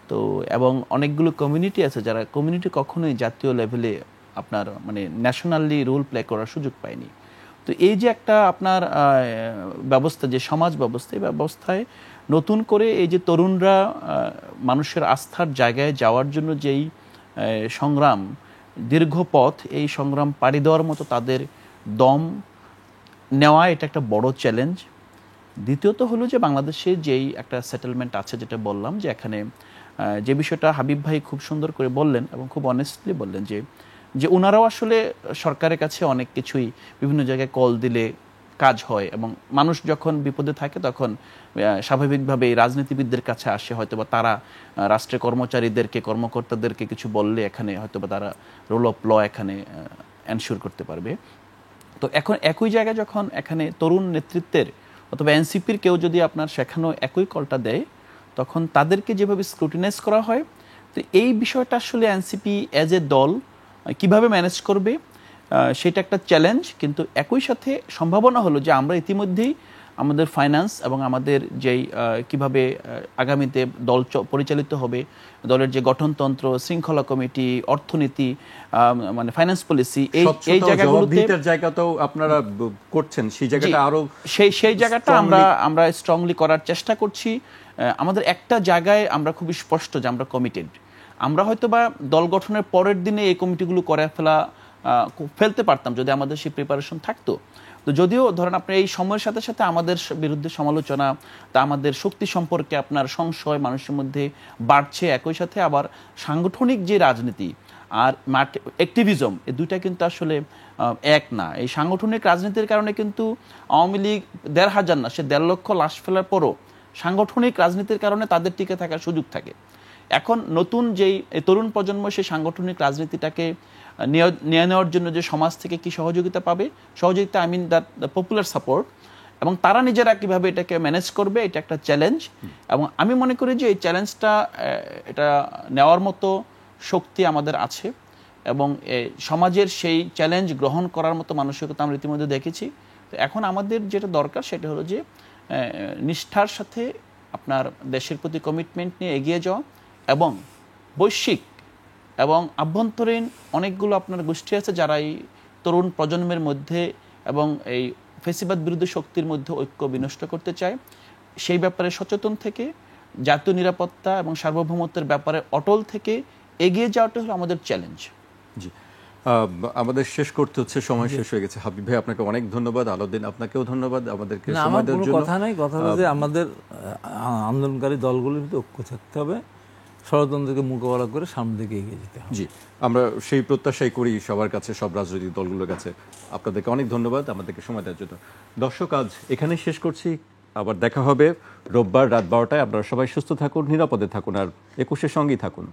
তো এবং অনেকগুলো কমিউনিটি আছে যারা কমিউনিটি কখনোই জাতীয় লেভেলে আপনার মানে ন্যাশনালি রোল প্লে করার সুযোগ পায়নি। তো এই যে একটা আপনার ব্যবস্থা, যে সমাজ ব্যবস্থা, এই ব্যবস্থায় নতুন করে এই যে তরুণরা মানুষের আস্থার জায়গায় যাওয়ার জন্য যেই সংগ্রাম, দীর্ঘ পথ, এই সংগ্রাম পাড়ি দেওয়ার মতো তাদের দম নেওয়া, এটা একটা বড় চ্যালেঞ্জ। দ্বিতীয়ত হলো যে বাংলাদেশে যেই একটা সেটেলমেন্ট আছে, যেটা বললাম, যে এখানে যে বিষয়টা হাবিব ভাই খুব সুন্দর করে বললেন এবং খুব অনেস্টলি বললেন, যে ওনারাও আসলে সরকারের কাছে অনেক কিছুই বিভিন্ন জায়গায় কল দিলে কাজ হয়, এবং মানুষ যখন বিপদে থাকে তখন স্বাভাবিকভাবে রাজনীতিবিদদের কাছে আসে, হয়তোবা তারা রাষ্ট্রের কর্মকর্তাদেরকে কিছু বললে এখানে হয়তোবা তারা রোল অফ ল এখানে এনশিওর করতে পারবে। তো এখন একই জায়গায় যখন এখানে তরুণ নেতৃত্বের অথবা এনসিপির কেউ যদি আপনার সেখানেও একই কলটা দেয়, তখন তাদেরকে যেভাবে স্ক্রুটিনাইজ করা হয়, তো এই বিষয়টা আসলে এনসিপি অ্যাজ এ দল কিভাবে ম্যানেজ করবে, সেটা একটা চ্যালেঞ্জ। কিন্তু একই সাথে সম্ভাবনা হলো যে আমরা ইতিমধ্যেই আমাদের ফাইন্যান্স এবং আমাদের যেই কিভাবে আগামীতে দল পরিচালিত হবে, দলের যে গঠনতন্ত্র, শৃঙ্খলা কমিটি, অর্থনীতি, মানে ফাইন্যান্স পলিসি, এই জায়গাগুলোতে জায়গাটাও আপনারা করছেন, সেই জায়গাটা আরো সেই জায়গাটা আমরা স্ট্রংলি করার চেষ্টা করছি। আমাদের একটা জায়গায় আমরা খুব স্পষ্ট যে আমরা কমিটেড। আমরা হয়তোবা দল গঠনের পরের দিনে এই কমিটিগুলো করে ফেলতে পারতাম যদি আমাদের সেই প্রিপারেশন থাকতো। তো যদিও ধরেন আপনার এই সময়ের সাথে সাথে আমাদের বিরুদ্ধে সমালোচনা, তা আমাদের শক্তি সম্পর্কে আপনার সংশয় মানুষের মধ্যে বাড়ছে, একই সাথে আবার সাংগঠনিক যে রাজনীতি আর অ্যাক্টিভিজম, এই দুইটা কিন্তু আসলে এক না। এই সাংগঠনিক রাজনীতির কারণে কিন্তু আওয়ামী লীগ ১,৫০০ না, সে ১,৫ লক্ষ লাশ ফেলার পরও সাংগঠনিক রাজনীতির কারণে তাদের টিকে থাকার সুযোগ থাকে। এখন নতুন যেই তরুণ প্রজন্ম সেই সাংগঠনিক রাজনীতিটাকে নিয়ে নেওয়ার জন্য যে সমাজ থেকে কি সহযোগিতা পাবে, সহযোগিতা I mean that the popular support, এবং তারা নিজেরা কিভাবে এটাকে ম্যানেজ করবে, এটা একটা চ্যালেঞ্জ। এবং আমি মনে করি যে এই চ্যালেঞ্জটা এটা নেওয়ার মতো শক্তি আমাদের আছে, এবং সমাজের সেই চ্যালেঞ্জ গ্রহণ করার মতো মানসিকতা আমরা ইতিমধ্যে দেখেছি। তো এখন আমাদের যেটা দরকার সেটা হলো যে নিষ্ঠার সাথে আপনার দেশের প্রতি কমিটমেন্ট নিয়ে এগিয়ে যাওয়া, এবং বৈশ্বিক এবং আভ্যন্তরীণ অনেকগুলো আপনার গোষ্ঠী আছে যারা এই তরুণ প্রজন্মের মধ্যে এবং এই ফেসিবাদ বিরোধী শক্তির মধ্যে ঐক্য বিনষ্ট করতে চায়। সেই ব্যাপারে সচেতন থেকে জাতীয় নিরাপত্তা এবং সার্বভৌমত্বের ব্যাপারে অটল থেকে এগিয়ে যাওয়াটা হলো আমাদের চ্যালেঞ্জ। জি, আমাদের শেষ করতে হচ্ছে, সময় শেষ হয়ে গেছে। হাবিব ভাই আপনাকে অনেক ধন্যবাদ, আলাউদ্দিন আপনাকেও ধন্যবাদ আমাদেরকে সময় দেওয়ার জন্য। কথা নাই, কথা হলো যে আমাদের আন্দোলনকারী দলগুলোর ভিতরে ঐক্য থাকতে হবে, ষড়যন্ত্রকে মোকাবেলা করে সামনের দিকে এগিয়ে যেতে হবে। জি, আমরা সেই প্রত্যাশাই করি সবার কাছে, সব রাজনৈতিক দলগুলোর কাছে। আপনাদেরকে অনেক ধন্যবাদ আমাদেরকে সময় দেওয়ার জন্য। দর্শক, আজ এখানেই শেষ করছি, আবার দেখা হবে রোববার রাত 12টায়। আপনারা সবাই সুস্থ থাকুন, নিরাপদে থাকুন, আর 21-এর সঙ্গেই থাকুন।